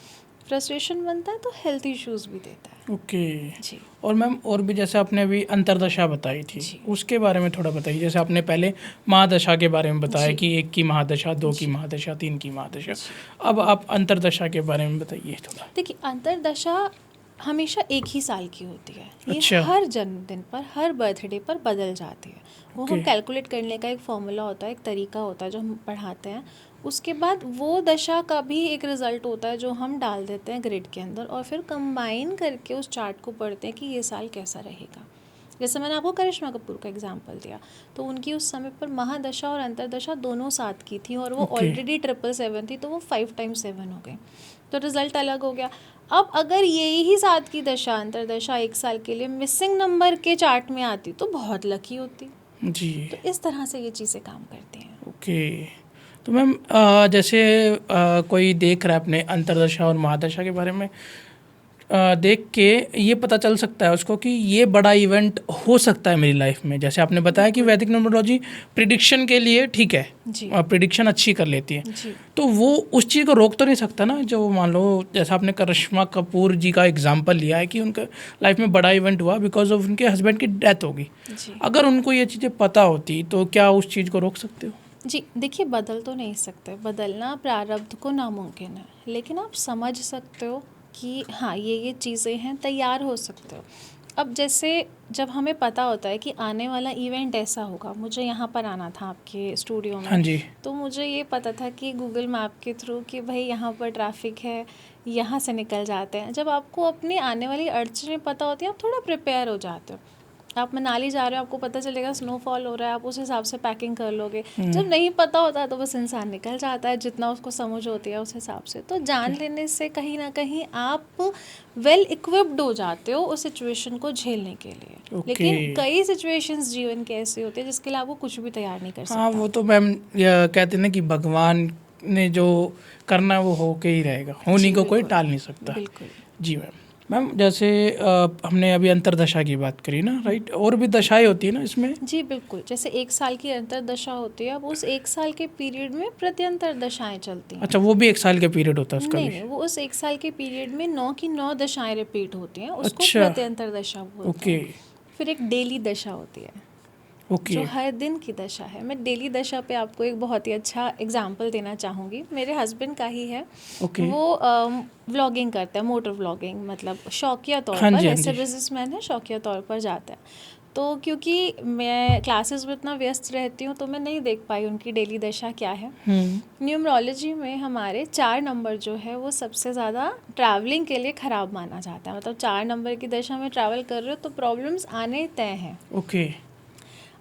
फ्रस्ट्रेशन बनता है तो हेल्थ इश्यूज भी देता है। ओके। जी और मैम, और भी जैसे आपने अभी अंतरदशा बताई थी, जी। उसके बारे में थोड़ा बताइए। जैसे आपने पहले महादशा के बारे में बताया जी। कि 1 की महादशा, 2 की जी। महादशा, 3 की महादशा। जी। अब आप अंतरदशा के बारे में बताइए थोड़ा। देखिए, अंतरदशा हमेशा एक ही साल की होती है। ये अच्छा। हर जन्मदिन पर, हर बर्थडे पर बदल जाती है। वो हम ओके। कैलकुलेट करने का एक फॉर्मूला होता है, एक तरीका होता है जो हम पढ़ाते हैं। उसके बाद वो दशा का भी एक रिज़ल्ट होता है जो हम डाल देते हैं ग्रिड के अंदर, और फिर कंबाइन करके उस चार्ट को पढ़ते हैं कि ये साल कैसा रहेगा। जैसे मैंने आपको करिश्मा कपूर का एग्जांपल दिया, तो उनकी उस समय पर महादशा और अंतरदशा दोनों 7 की थी, और वो ओके। ऑलरेडी 777 थी, तो वो 5 टाइम्स 7 हो गई, तो रिज़ल्ट अलग हो गया। अब अगर यही ही 7 की दशा, अंतरदशा 1 साल के लिए मिसिंग नंबर के चार्ट में आती तो बहुत लकी होती। जी। तो इस तरह से ये चीज़ें काम करती हैं। ओके। तो मैम, जैसे कोई देख रहा है अपने अंतरदशा और महादशा के बारे में, देख के ये पता चल सकता है उसको कि ये बड़ा इवेंट हो सकता है मेरी लाइफ में। जैसे आपने बताया कि वैदिक न्यूमरोलॉजी प्रिडिक्शन के लिए ठीक है, जी प्रिडिक्शन अच्छी कर लेती है, जी तो वो उस चीज़ को रोक तो नहीं सकता ना। जो मान लो जैसा आपने करिश्मा कपूर जी का एग्जांपल लिया है कि उनके लाइफ में बड़ा इवेंट हुआ बिकॉज ऑफ उनके हस्बैंड की डेथ होगी, जी अगर उनको ये चीज़ें पता होती तो क्या उस चीज़ को रोक सकते हो? जी। देखिए, बदल तो नहीं सकते, बदलना प्रारब्ध को नामुमकिन है, लेकिन आप समझ सकते हो कि हाँ ये चीज़ें हैं, तैयार हो सकते हो। अब जैसे जब हमें पता होता है कि आने वाला इवेंट ऐसा होगा, मुझे यहाँ पर आना था आपके स्टूडियो में, हाँ जी। तो मुझे ये पता था कि गूगल मैप के थ्रू कि भाई यहाँ पर ट्रैफिक है, यहाँ से निकल जाते हैं। जब आपको अपनी आने वाली अड़चनें पता होती हैं, आप थोड़ा प्रिपेयर हो जाते हो। आप मनाली जा रहे हो, आपको पता चलेगा स्नोफॉल हो रहा है, आप उस हिसाब से पैकिंग कर लोगे। जब नहीं पता होता है तो बस इंसान निकल जाता है, जितना उसको समझ होती है उस हिसाब से। तो जान लेने से कहीं ना कहीं आप वेल इक्विप्ड हो जाते हो उस सिचुएशन को झेलने के लिए। लेकिन कई सिचुएशंस जीवन की ऐसी होती है जिसके लिए आपको कुछ भी तैयार नहीं कर सकता। हाँ, वो तो मैम कहते हैं ना कि भगवान ने जो करना है वो होके ही रहेगा, होने को कोई टाल नहीं सकता। बिल्कुल जी मैम। मैम जैसे हमने अभी अंतरदशा की बात करी ना, राइट, और भी दशाएं होती है ना इसमें? जी बिल्कुल, जैसे 1 साल की अंतरदशा होती है, अब उस 1 साल के पीरियड में प्रत्यंतर दशाएं चलती हैं। अच्छा, वो भी 1 साल के पीरियड होता है उसका नहीं भी? नहीं, वो उस 1 साल के पीरियड में 9 की 9 दशाएं रिपीट होती हैं, उसको अच्छा। प्रत्यंतर दशा बोलते ओके हैं। फिर एक डेली दशा होती है ओके। जो हर दिन की दशा है। मैं डेली दशा पे आपको एक बहुत ही अच्छा एग्जाम्पल देना चाहूँगी, मेरे हस्बैंड का ही है। ओके। वो व्लॉगिंग करता है, मोटर व्लॉगिंग, मतलब शौकिया तौर हाँ पर, जी, हाँ ऐसे जी। बिजनेसमैन है, शौकिया तौर पर जाता है। तो क्योंकि मैं क्लासेस में इतना व्यस्त रहती हूँ तो मैं नहीं देख पाई उनकी डेली दशा क्या है। न्यूमरोलॉजी में हमारे 4 नंबर जो है वो सबसे ज़्यादा ट्रैवलिंग के लिए ख़राब माना जाता है। मतलब 4 नंबर की दशा में ट्रैवल कर रहे हो तो प्रॉब्लम्स आने तय हैं। ओके।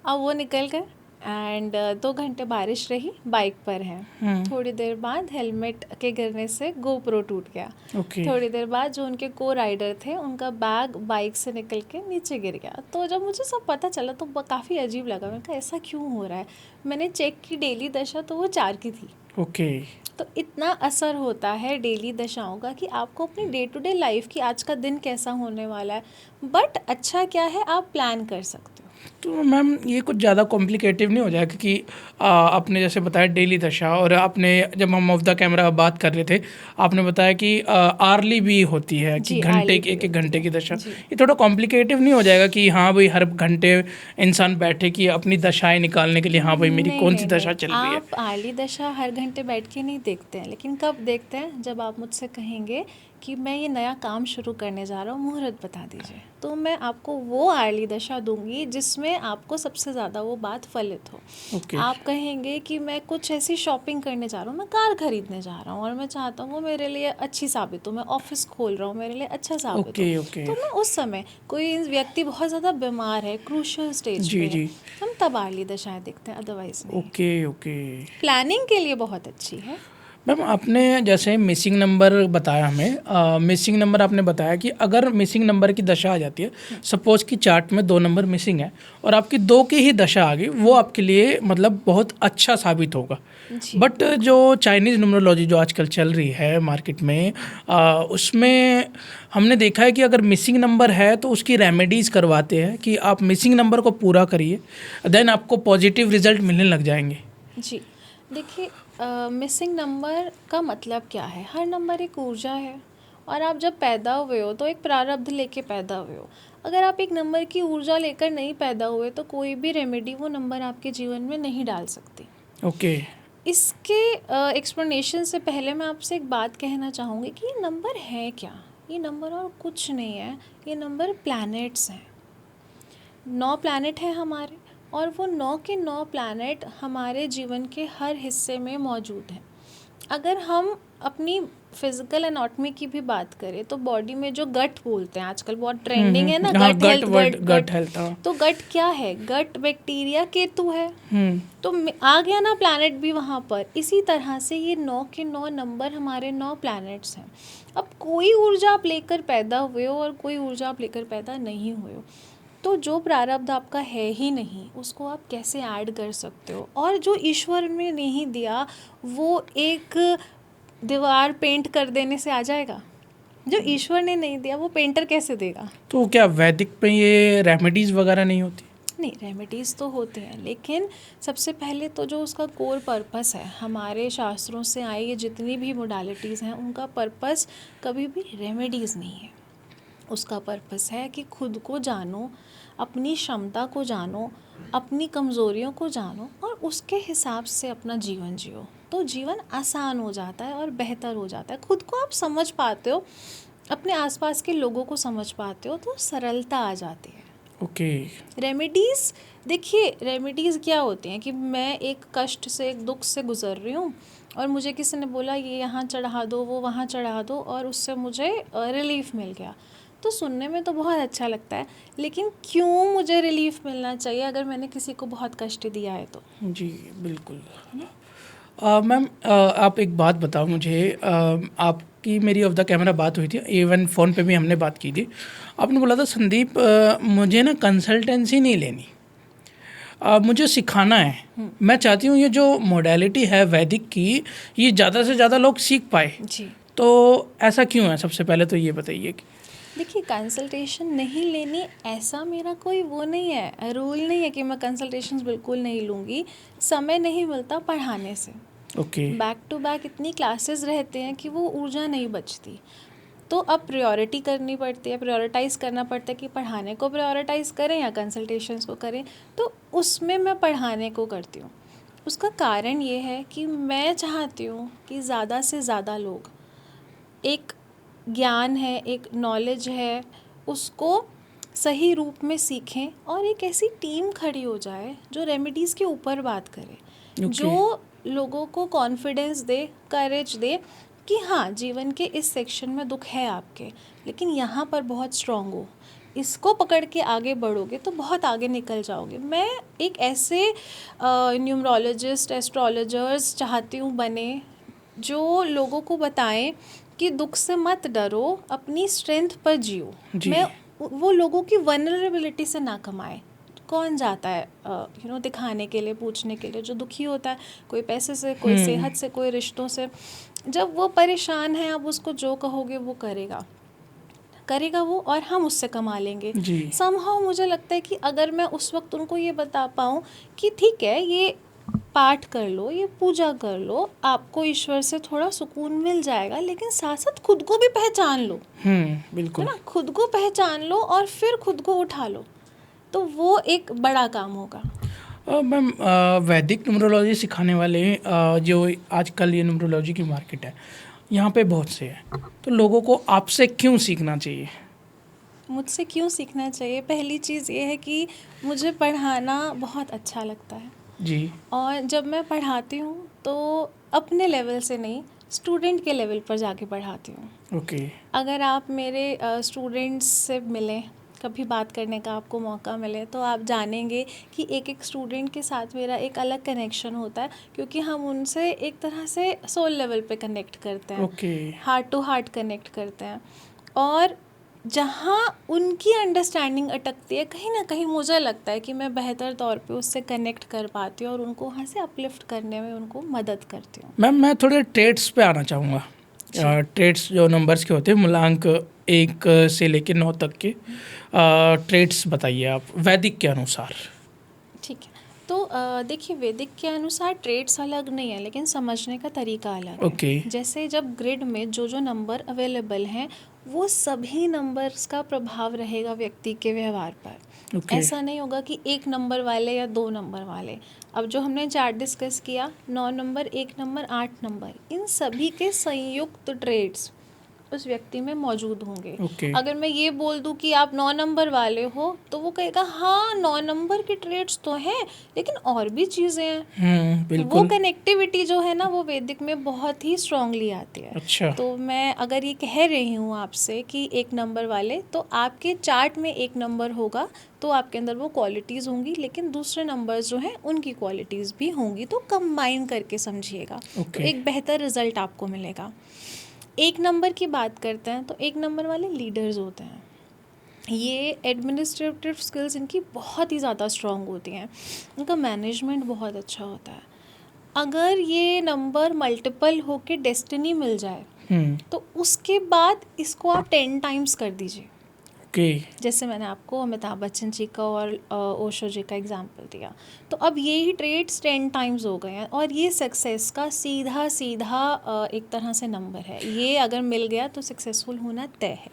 अब वो निकल गए एंड 2 घंटे बारिश रही, बाइक पर हैं। थोड़ी देर बाद हेलमेट के गिरने से गोप्रो टूट गया। ओके। थोड़ी देर बाद जो उनके को राइडर थे उनका बैग बाइक से निकल के नीचे गिर गया। तो जब मुझे सब पता चला तो काफ़ी अजीब लगा। मैंने कहा ऐसा क्यों हो रहा है। मैंने चेक की डेली दशा तो वो 4 की थी। ओके। तो इतना असर होता है डेली दशाओं का कि आपको अपनी डे टू डे लाइफ की आज का दिन कैसा होने वाला है। बट अच्छा क्या है, आप प्लान कर सकते हो। तो मैम ये कुछ ज़्यादा कॉम्प्लिकेटिव नहीं हो जाएगा? क्योंकि आपने जैसे बताया डेली दशा, और आपने जब हम ऑफ द कैमरा बात कर रहे थे आपने बताया कि आर्ली भी होती है कि जी, घंटे hourly एक भी एक घंटे की दशा। जी। ये थोड़ा कॉम्प्लिकेटिव नहीं हो जाएगा कि हाँ भाई हर घंटे इंसान बैठे कि अपनी दशाएं निकालने के लिए, हाँ भाई मेरी नहीं कौन सी नहीं दशा नहीं, चल रही है? आप आली दशा हर घंटे बैठ के नहीं देखते हैं। लेकिन कब देखते हैं, जब आप मुझसे कहेंगे कि मैं ये नया काम शुरू करने जा रहा हूँ, मुहूर्त बता दीजिए, तो मैं आपको वो आली दशा दूंगी जिसमें आपको सबसे ज़्यादा वो बात फलित हो। ओके। आप कहेंगे कि मैं कुछ ऐसी शॉपिंग करने जा रहा हूँ, मैं कार खरीदने जा रहा हूँ और मैं चाहता हूँ वो मेरे लिए अच्छी साबित हो, मैं ऑफिस खोल रहा हूँ मेरे लिए अच्छा साबित हो, ओके। ओके। तो मैं उस समय, कोई व्यक्ति बहुत ज़्यादा बीमार है, क्रूशल स्टेज जी पे है, जी। हम तब आली दशाएं देखते हैं, अदरवाइज नहीं। Okay okay. प्लानिंग के लिए बहुत अच्छी है। मैम आपने जैसे मिसिंग नंबर बताया हमें, मिसिंग नंबर आपने बताया कि अगर मिसिंग नंबर की दशा आ जाती है, सपोज कि चार्ट में 2 नंबर मिसिंग है और आपकी 2 की ही दशा आ गई, वो आपके लिए मतलब बहुत अच्छा साबित होगा। जी। बट जो चाइनीज़ न्यूमरोलॉजी जो आजकल चल रही है मार्केट में, उसमें हमने देखा है कि अगर मिसिंग नंबर है तो उसकी रेमेडीज़ करवाते हैं कि आप मिसिंग नंबर को पूरा करिए, देन आपको पॉजिटिव रिजल्ट मिलने लग जाएंगे। जी देखिए, मिसिंग नंबर का मतलब क्या है। हर नंबर एक ऊर्जा है और आप जब पैदा हुए हो तो एक प्रारब्ध लेके पैदा हुए हो। अगर आप एक नंबर की ऊर्जा लेकर नहीं पैदा हुए तो कोई भी रेमेडी वो नंबर आपके जीवन में नहीं डाल सकती। ओके। इसके एक्सप्लेनेशन से पहले मैं आपसे एक बात कहना चाहूँगी कि ये नंबर है क्या। ये नंबर और कुछ नहीं है, ये नंबर प्लैनेट्स हैं। 9 प्लैनेट हैं हमारे, और वो 9 के 9 प्लैनेट हमारे जीवन के हर हिस्से में मौजूद हैं। अगर हम अपनी फिजिकल एनाटॉमी की भी बात करें तो बॉडी में जो गट बोलते हैं, आजकल बहुत ट्रेंडिंग है ना, हाँ, गट हेल्थ, गट हेल्थ। हाँ। तो गट क्या है, गट बैक्टीरिया केतु है। हम्म। तो आ गया ना प्लैनेट भी वहाँ पर। इसी तरह से ये 9 के 9 नंबर हमारे 9 प्लैनेट्स हैं। अब कोई ऊर्जा आप लेकर पैदा हुए हो और कोई ऊर्जा आप लेकर पैदा नहीं हुए हो, तो जो प्रारब्ध आपका है ही नहीं उसको आप कैसे ऐड कर सकते हो। और जो ईश्वर ने नहीं दिया वो एक दीवार पेंट कर देने से आ जाएगा। जो ईश्वर ने नहीं दिया वो पेंटर कैसे देगा। तो क्या वैदिक में ये रेमेडीज़ वगैरह नहीं होती? नहीं, रेमेडीज़ तो होते हैं, लेकिन सबसे पहले तो जो उसका कोर पर्पस है, हमारे शास्त्रों से आई ये जितनी भी मोडालिटीज़ हैं उनका पर्पस कभी भी रेमेडीज़ नहीं है। उसका पर्पस है कि खुद को जानो, अपनी क्षमता को जानो, अपनी कमज़ोरियों को जानो और उसके हिसाब से अपना जीवन जियो, तो जीवन आसान हो जाता है और बेहतर हो जाता है। खुद को आप समझ पाते हो, अपने आसपास के लोगों को समझ पाते हो, तो सरलता आ जाती है। ओके। रेमेडीज़, देखिए रेमेडीज़ क्या होती हैं कि मैं एक कष्ट से, एक दुख से गुज़र रही हूँ और मुझे किसी ने बोला ये यहाँ चढ़ा दो, वो वहाँ चढ़ा दो, और उससे मुझे रिलीफ मिल गया, तो सुनने में तो बहुत अच्छा लगता है, लेकिन क्यों मुझे रिलीफ मिलना चाहिए अगर मैंने किसी को बहुत कष्ट दिया है तो? जी बिल्कुल। मैम आप एक बात बताओ मुझे, आपकी मेरी ऑफ द कैमरा बात हुई थी, इवन फ़ोन पे भी हमने बात की थी। आपने बोला था संदीप मुझे ना कंसल्टेंसी नहीं लेनी, मुझे सिखाना है। मैं चाहती हूँ ये जो मोडेलिटी है वैदिक की, ये ज़्यादा से ज़्यादा लोग सीख पाए। जी, तो ऐसा क्यों है? सबसे पहले तो ये बताइए कि देखिए कंसल्टेशन नहीं लेनी ऐसा मेरा कोई वो नहीं है, रूल नहीं है कि मैं कंसल्टेशंस बिल्कुल नहीं लूँगी। समय नहीं मिलता पढ़ाने से, ओके। बैक टू बैक इतनी क्लासेस रहते हैं कि वो ऊर्जा नहीं बचती। तो अब प्रायोरिटी करनी पड़ती है, प्रायोरिटाइज़ करना पड़ता है कि पढ़ाने को प्रायोरिटाइज़ करें या कंसल्टेशंस को करें। तो उसमें मैं पढ़ाने को करती हूँ। उसका कारण ये है कि मैं चाहती हूँ कि ज़्यादा से ज़्यादा लोग एक ज्ञान है, एक नॉलेज है, उसको सही रूप में सीखें और एक ऐसी टीम खड़ी हो जाए जो रेमेडीज़ के ऊपर बात करे, Okay. जो लोगों को कॉन्फिडेंस दे, करेज दे कि हाँ जीवन के इस सेक्शन में दुख है आपके, लेकिन यहाँ पर बहुत स्ट्रांग हो, इसको पकड़ के आगे बढ़ोगे तो बहुत आगे निकल जाओगे। मैं एक ऐसे न्यूमरोलॉजिस्ट, एस्ट्रोलॉजर्स चाहती हूँ बने जो लोगों को बताएं कि दुख से मत डरो, अपनी स्ट्रेंथ पर जियो। जी। मैं वो लोगों की वनरेबिलिटी से ना कमाए। कौन जाता है दिखाने के लिए, पूछने के लिए? जो दुखी होता है, कोई पैसे से, कोई सेहत से, कोई रिश्तों से, जब वो परेशान है आप उसको जो कहोगे वो करेगा वो, और हम उससे कमा लेंगे। जी। समहाउ मुझे लगता है कि अगर मैं उस वक्त उनको ये बता पाऊँ कि ठीक है, ये पाठ कर लो, ये पूजा कर लो, आपको ईश्वर से थोड़ा सुकून मिल जाएगा, लेकिन साथ साथ खुद को भी पहचान लो, बिल्कुल। है ना? खुद को पहचान लो और फिर खुद को उठा लो, तो वो एक बड़ा काम होगा। मैम वैदिक न्यूमरोलॉजी सिखाने वाले जो आजकल ये न्यूमरोलॉजी की मार्केट है, यहाँ पे बहुत से हैं, तो लोगों को आपसे क्यों सीखना चाहिए? मुझसे क्यों सीखना चाहिए? पहली चीज़ ये है कि मुझे पढ़ाना बहुत अच्छा लगता है, जी। और जब मैं पढ़ाती हूँ तो अपने लेवल से नहीं, स्टूडेंट के लेवल पर जाके पढ़ाती हूँ। ओके। अगर आप मेरे स्टूडेंट्स से मिलें, कभी बात करने का आपको मौका मिले, तो आप जानेंगे कि एक एक स्टूडेंट के साथ मेरा एक अलग कनेक्शन होता है, क्योंकि हम उनसे एक तरह से सोल लेवल पे कनेक्ट करते हैं, okay. Heart to heart connect करते हैं। और जहाँ उनकी अंडरस्टैंडिंग अटकती है, कहीं ना कहीं मुझे लगता है कि मैं बेहतर तौर पे उससे कनेक्ट कर पाती हूँ और उनको वहाँ से अपलिफ्ट करने में उनको मदद करती हूँ। मैम मैं थोड़े ट्रेड्स पे आना चाहूँगा। ट्रेड्स जो नंबर्स के होते हैं, मूलांक 1 से लेकर 9 तक के ट्रेड्स बताइए आप वैदिक के अनुसार। ठीक है, तो देखिए वैदिक के अनुसार ट्रेड्स अलग नहीं है, लेकिन समझने का तरीका अलग है। ओके। जैसे जब ग्रिड में जो जो नंबर अवेलेबल हैं, वो सभी नंबर्स का प्रभाव रहेगा व्यक्ति के व्यवहार पर। ओके। ऐसा नहीं होगा कि 1 नंबर वाले या 2 नंबर वाले। अब जो हमने चार्ट डिस्कस किया, 9 नंबर, 1 नंबर, 8 नंबर, इन सभी के संयुक्त ट्रेड्स उस व्यक्ति में मौजूद होंगे। ओके। अगर मैं ये बोल दूं कि आप 9 नंबर वाले हो, तो वो कहेगा हाँ 9 नंबर के ट्रेड्स तो हैं, लेकिन और भी चीज़ें हैं। वो बिल्कुल। कनेक्टिविटी जो है ना, वो वैदिक में बहुत ही स्ट्रांगली आती है। अच्छा। तो मैं अगर ये कह रही हूँ आपसे कि 1 नंबर वाले, तो आपके चार्ट में 1 नंबर होगा, तो आपके अंदर वो क्वालिटीज़ होंगी, लेकिन दूसरे नंबर्स जो हैं उनकी क्वालिटीज़ भी होंगी। तो कंबाइन करके समझिएगा, तो एक बेहतर रिजल्ट आपको मिलेगा। 1 नंबर की बात करते हैं तो 1 नंबर वाले लीडर्स होते हैं। ये एडमिनिस्ट्रेटिव स्किल्स इनकी बहुत ही ज़्यादा स्ट्रांग होती हैं, इनका मैनेजमेंट बहुत अच्छा होता है। अगर ये नंबर मल्टीपल होके डेस्टिनी मिल जाए, तो उसके बाद इसको आप 10 टाइम्स कर दीजिए। ओके। जैसे मैंने आपको अमिताभ बच्चन जी का और ओशो जी का एग्जाम्पल दिया, तो अब यही ट्रेड्स 10 टाइम्स हो गए हैं, और ये सक्सेस का सीधा एक तरह से नंबर है। ये अगर मिल गया तो सक्सेसफुल होना तय है।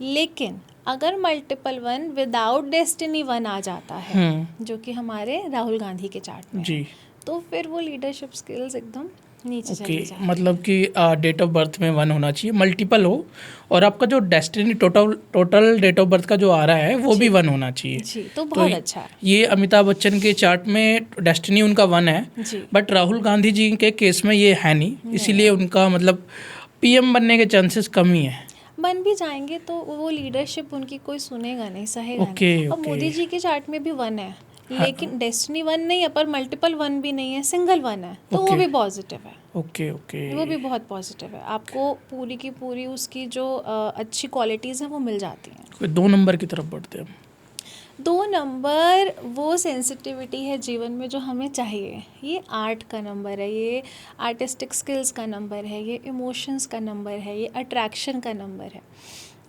लेकिन अगर मल्टीपल 1 विदाउट डेस्टिनी 1 आ जाता है, जो कि हमारे राहुल गांधी के चार्ट में जी, है, तो फिर वो लीडरशिप स्किल्स एकदम नीचे ओके। चली जाती है। मतलब कि डेट ऑफ बर्थ में 1 होना चाहिए, मल्टीपल हो, और आपका जो destiny total date of birth का जो आ रहा है वो भी 1 होना चाहिए। जी, तो बहुत अच्छा है। ये अमिताभ बच्चन के चार्ट में डेस्टिनी उनका 1 है, जी, बट राहुल गांधी जी के केस में ये है नहीं, इसीलिए उनका मतलब पीएम बनने के चांसेस कम ही है। बन भी जाएंगे तो वो लीडरशिप उनकी कोई सुनेगा नहीं, सहेगा ओके, नहीं। और ओके। मोदी जी के चार्ट में भी 1 है, हाँ, लेकिन डेस्टिनी 1 नहीं है, पर मल्टीपल 1 भी नहीं है, सिंगल 1 है, तो वो ओके, भी पॉजिटिव है। Okay, okay. वो भी बहुत पॉजिटिव है, आपको पूरी की पूरी उसकी जो अच्छी क्वालिटीज़ हैं वो मिल जाती हैं। फिर 2 नंबर की तरफ बढ़ते हैं हम। 2 नंबर वो सेंसिटिविटी है जीवन में जो हमें चाहिए। ये आर्ट का नंबर है, ये आर्टिस्टिक स्किल्स का नंबर है, ये इमोशंस का नंबर है, ये अट्रैक्शन का नंबर है।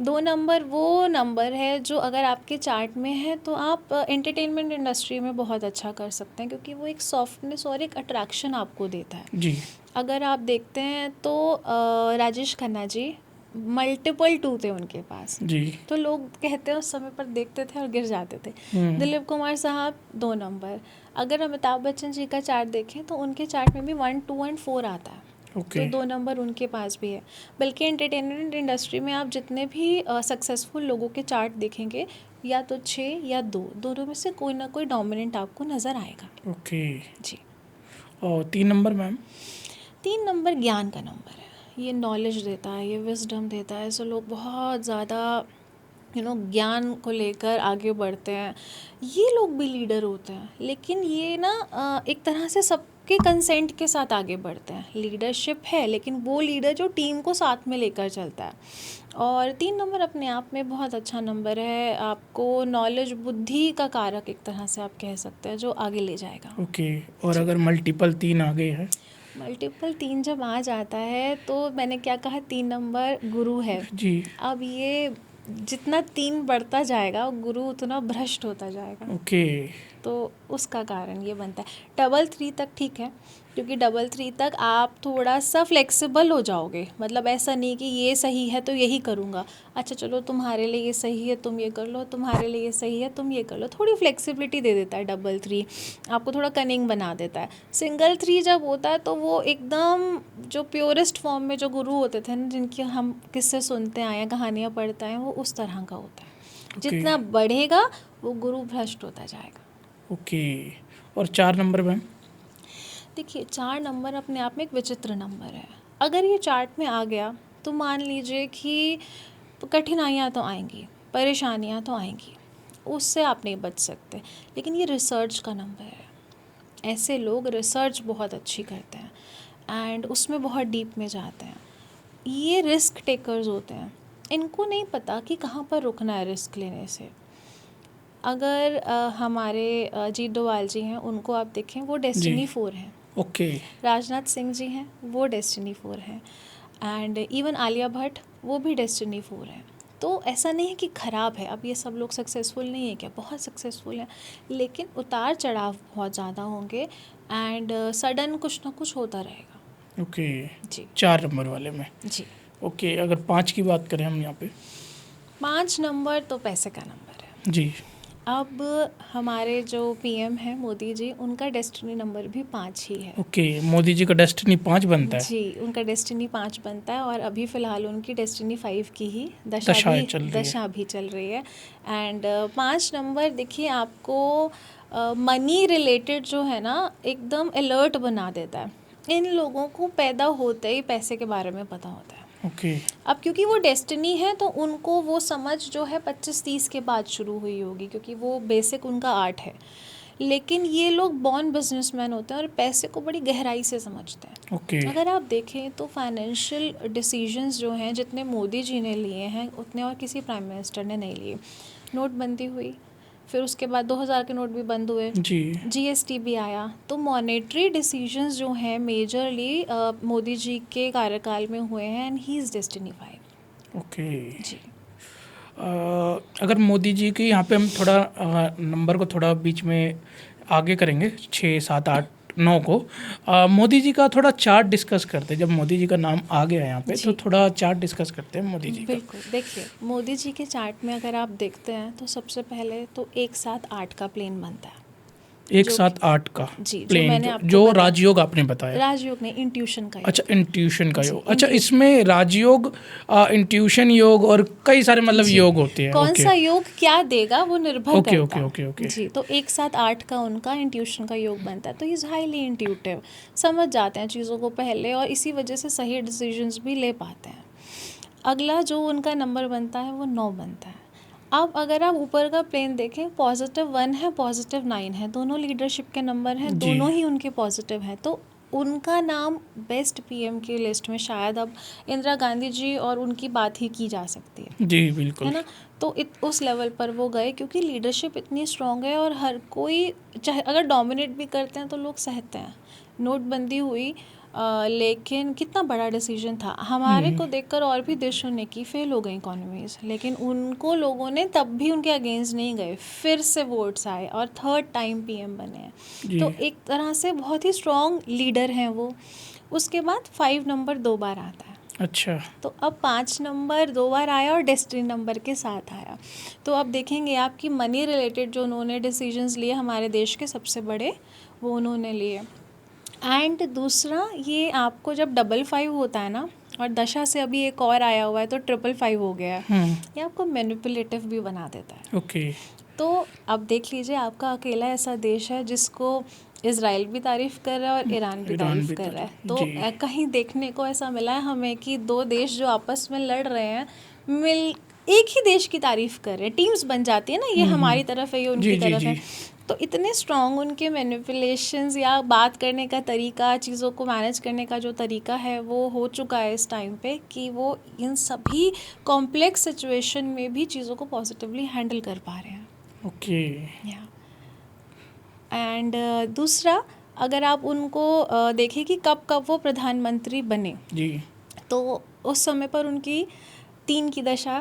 2 नंबर वो नंबर है जो अगर आपके चार्ट में है तो आप एंटरटेनमेंट इंडस्ट्री में बहुत अच्छा कर सकते हैं, क्योंकि वो एक सॉफ्टनेस और एक अट्रैक्शन आपको देता है। जी, अगर आप देखते हैं तो राजेश खन्ना जी, मल्टीपल 2 थे उनके पास, जी। तो लोग कहते हैं उस समय पर देखते थे और गिर जाते थे। दिलीप कुमार साहब 2 नंबर। अगर अमिताभ बच्चन जी का चार्ट देखें तो उनके चार्ट में भी 1, 2 एंड 4 आता है, ओके, तो 2 नंबर उनके पास भी है। बल्कि एंटरटेनमेंट इंडस्ट्री में आप जितने भी सक्सेसफुल लोगों के चार्ट देखेंगे, या तो 6 या 2, दोनों में से कोई ना कोई डोमिनेंट आपको नज़र आएगा। ओके। जी। और 3 नंबर मैम? 3 नंबर ज्ञान का नंबर है, ये नॉलेज देता है, ये विजडम देता है, सो लोग बहुत ज़्यादा ज्ञान को लेकर आगे बढ़ते हैं। ये लोग भी लीडर होते हैं, लेकिन ये ना एक तरह से सबके कंसेंट के साथ आगे बढ़ते हैं। लीडरशिप है, लेकिन वो लीडर जो टीम को साथ में लेकर चलता है। और 3 नंबर अपने आप में बहुत अच्छा नंबर है, आपको नॉलेज, बुद्धि का कारक एक तरह से आप कह सकते हैं, जो आगे ले जाएगा। ओके। और अगर मल्टीपल 3 आ गए हैं? मल्टीपल 3 जब आ जाता है तो मैंने क्या कहा, 3 नंबर गुरु है। जी, अब ये जितना 3 बढ़ता जाएगा गुरु उतना भ्रष्ट होता जाएगा, ओके, तो उसका कारण ये बनता है। डबल 3 तक ठीक है, क्योंकि डबल 3 तक आप थोड़ा सा फ्लेक्सिबल हो जाओगे, मतलब ऐसा नहीं कि ये सही है तो यही करूँगा, अच्छा चलो तुम्हारे लिए ये सही है तुम ये कर लो, तुम्हारे लिए ये सही है तुम ये कर लो। थोड़ी फ्लेक्सिबिलिटी दे देता है डबल 3, आपको थोड़ा कनिंग बना देता है। सिंगल 3 जब होता है तो वो एकदम जो प्योरेस्ट फॉर्म में जो गुरु होते थे ना, जिनकी हम किस्से सुनते आए हैं, कहानियाँ पढ़ते आए हैं, वो उस तरह का होता है। जितना बढ़ेगा वो गुरु भ्रष्ट होता जाएगा। ओके। और 4 नंबर मैम? देखिए, 4 नंबर अपने आप में एक विचित्र नंबर है। अगर ये चार्ट में आ गया तो मान लीजिए कि कठिनाइयाँ तो आएंगी, परेशानियाँ तो आएंगी, उससे आप नहीं बच सकते, लेकिन ये रिसर्च का नंबर है। ऐसे लोग रिसर्च बहुत अच्छी करते हैं एंड उसमें बहुत डीप में जाते हैं। ये रिस्क टेकर्स होते हैं, इनको नहीं पता कि कहाँ पर रुकना है रिस्क लेने से। अगर हमारे जीत डोवाल जी हैं, उनको आप देखें, वो डेस्टिनी 4 हैं। ओके, राजनाथ सिंह जी हैं, वो डेस्टिनी 4 हैं। एंड इवन आलिया भट्ट, वो भी डेस्टिनी 4 हैं। तो ऐसा नहीं है कि ख़राब है, अब ये सब लोग सक्सेसफुल नहीं है क्या, बहुत सक्सेसफुल हैं, लेकिन उतार चढ़ाव बहुत ज़्यादा होंगे एंड सडन कुछ ना कुछ होता रहेगा। ओके। जी 4 नंबर वाले में? जी। ओके। अगर 5 की बात करें हम यहाँ पे? 5 नंबर तो पैसे का नंबर है। जी, अब हमारे जो पीएम हैं मोदी जी, उनका डेस्टिनी नंबर भी 5 ही है। ओके। मोदी जी का डेस्टिनी 5 बनता है? जी, उनका डेस्टिनी 5 बनता है, और अभी फ़िलहाल उनकी डेस्टिनी 5 की ही दशा चल रही है। दशा भी चल रही है। एंड 5 नंबर देखिए आपको मनी रिलेटेड जो है ना, एकदम अलर्ट बना देता है। इन लोगों को पैदा होते ही पैसे के बारे में पता होता है। ओके, अब क्योंकि वो डेस्टिनी है तो उनको वो समझ जो है 25-30 के बाद शुरू हुई होगी, क्योंकि वो बेसिक उनका आर्ट है। लेकिन ये लोग बॉर्न बिजनेसमैन होते हैं और पैसे को बड़ी गहराई से समझते हैं। ओके, अगर आप देखें तो फाइनेंशियल डिसीजंस जो हैं, जितने मोदी जी ने लिए हैं उतने और किसी प्राइम मिनिस्टर ने नहीं लिए। नोटबंदी हुई, फिर उसके बाद 2000 के नोट भी बंद हुए, जी, जीएसटी भी आया, तो मॉनेटरी डिसीजंस जो हैं मेजरली मोदी जी के कार्यकाल में हुए हैं and he is destiny 5। Okay. जी। अगर मोदी जी की यहाँ पे हम थोड़ा नंबर को थोड़ा बीच में आगे करेंगे, 6, 7, 8, 9 को मोदी जी का थोड़ा चार्ट डिस्कस करते हैं। जब मोदी जी का नाम आ गया यहाँ पे तो थोड़ा चार्ट डिस्कस करते हैं मोदी जी का। बिल्कुल, देखिए मोदी जी के चार्ट में अगर आप देखते हैं तो सबसे पहले तो 1-7-8 का प्लेन बनता है। 1-7-8 का जी, जो प्लेन, मैंने आपको जो बताया। राजयोग आपने बताया। राजयोग नहीं, इंट्यूशन का योग। अच्छा, इंट्यूशन का जी, योग। अच्छा, इसमें राजयोग, इंट्यूशन योग और कई सारे मतलब जी, योग होते हैं। कौन ओके, सा योग क्या देगा वो निर्भर ओके, करता ओके, है। Okay, okay. जी, तो 1-7-8 का उनका इंट्यूशन का योग बनता है, तो इज़ हाईली इंट्यूटिव, समझ जाते हैं चीज़ों को पहले और इसी वजह से सही डिसीजंस भी ले पाते हैं। अगला जो उनका नंबर बनता है वो 9 बनता है। अब अगर आप ऊपर का प्लेन देखें, +1 है, +9 है, दोनों लीडरशिप के नंबर हैं, जी। दोनों ही उनके पॉजिटिव हैं, तो उनका नाम बेस्ट पीएम की लिस्ट में शायद अब इंदिरा गांधी जी और उनकी बात ही की जा सकती है। जी बिल्कुल। है ना? तो उस लेवल पर वो गए क्योंकि लीडरशिप इतनी स्ट्रांग है और हर कोई चाहे अगर डोमिनेट भी करते हैं तो लोग सहते हैं। नोटबंदी हुई, लेकिन कितना बड़ा डिसीजन था, हमारे को देखकर और भी देशों ने की, फेल हो गई इकोनॉमीज, लेकिन उनको लोगों ने तब भी उनके अगेंस्ट नहीं गए, फिर से वोट्स आए और 3rd टाइम पीएम बने हैं। जी। तो एक तरह से बहुत ही स्ट्रांग लीडर हैं वो। उसके बाद 5 नंबर 2 बार आता है। अच्छा। तो अब 5 नंबर 2 बार आया और डेस्टिनी नंबर के साथ आया। तो अब देखेंगे आपकी मनी रिलेटेड जो उन्होंने डिसीजंस लिए हमारे देश के सबसे बड़े, वो उन्होंने लिए। एंड दूसरा, ये आपको जब 555 होता है ना, और दशा से अभी एक और आया हुआ है तो 555 हो गया है, ये आपको मैनिपुलेटिव भी बना देता है। ओके। तो अब देख लीजिए, आपका अकेला ऐसा देश है जिसको इज़राइल भी तारीफ़ कर रहा है और ईरान भी तारीफ़ कर रहा है। तो कहीं देखने को ऐसा मिला है हमें कि 2 देश जो आपस में लड़ रहे हैं, एक ही देश की तारीफ़ कर रहे हैं, टीम्स बन जाती है ना, ये हमारी तरफ है, ये उनकी तरफ है। तो इतने स्ट्रॉन्ग उनके मैनिपुलेशंस या बात करने का तरीका, चीज़ों को मैनेज करने का जो तरीका है वो हो चुका है इस टाइम पे कि वो इन सभी कॉम्प्लेक्स सिचुएशन में भी चीज़ों को पॉजिटिवली हैंडल कर पा रहे हैं। ओके। एंड दूसरा, अगर आप उनको देखें कि कब कब वो प्रधानमंत्री बने, जी। तो उस समय पर उनकी 3 की दशा,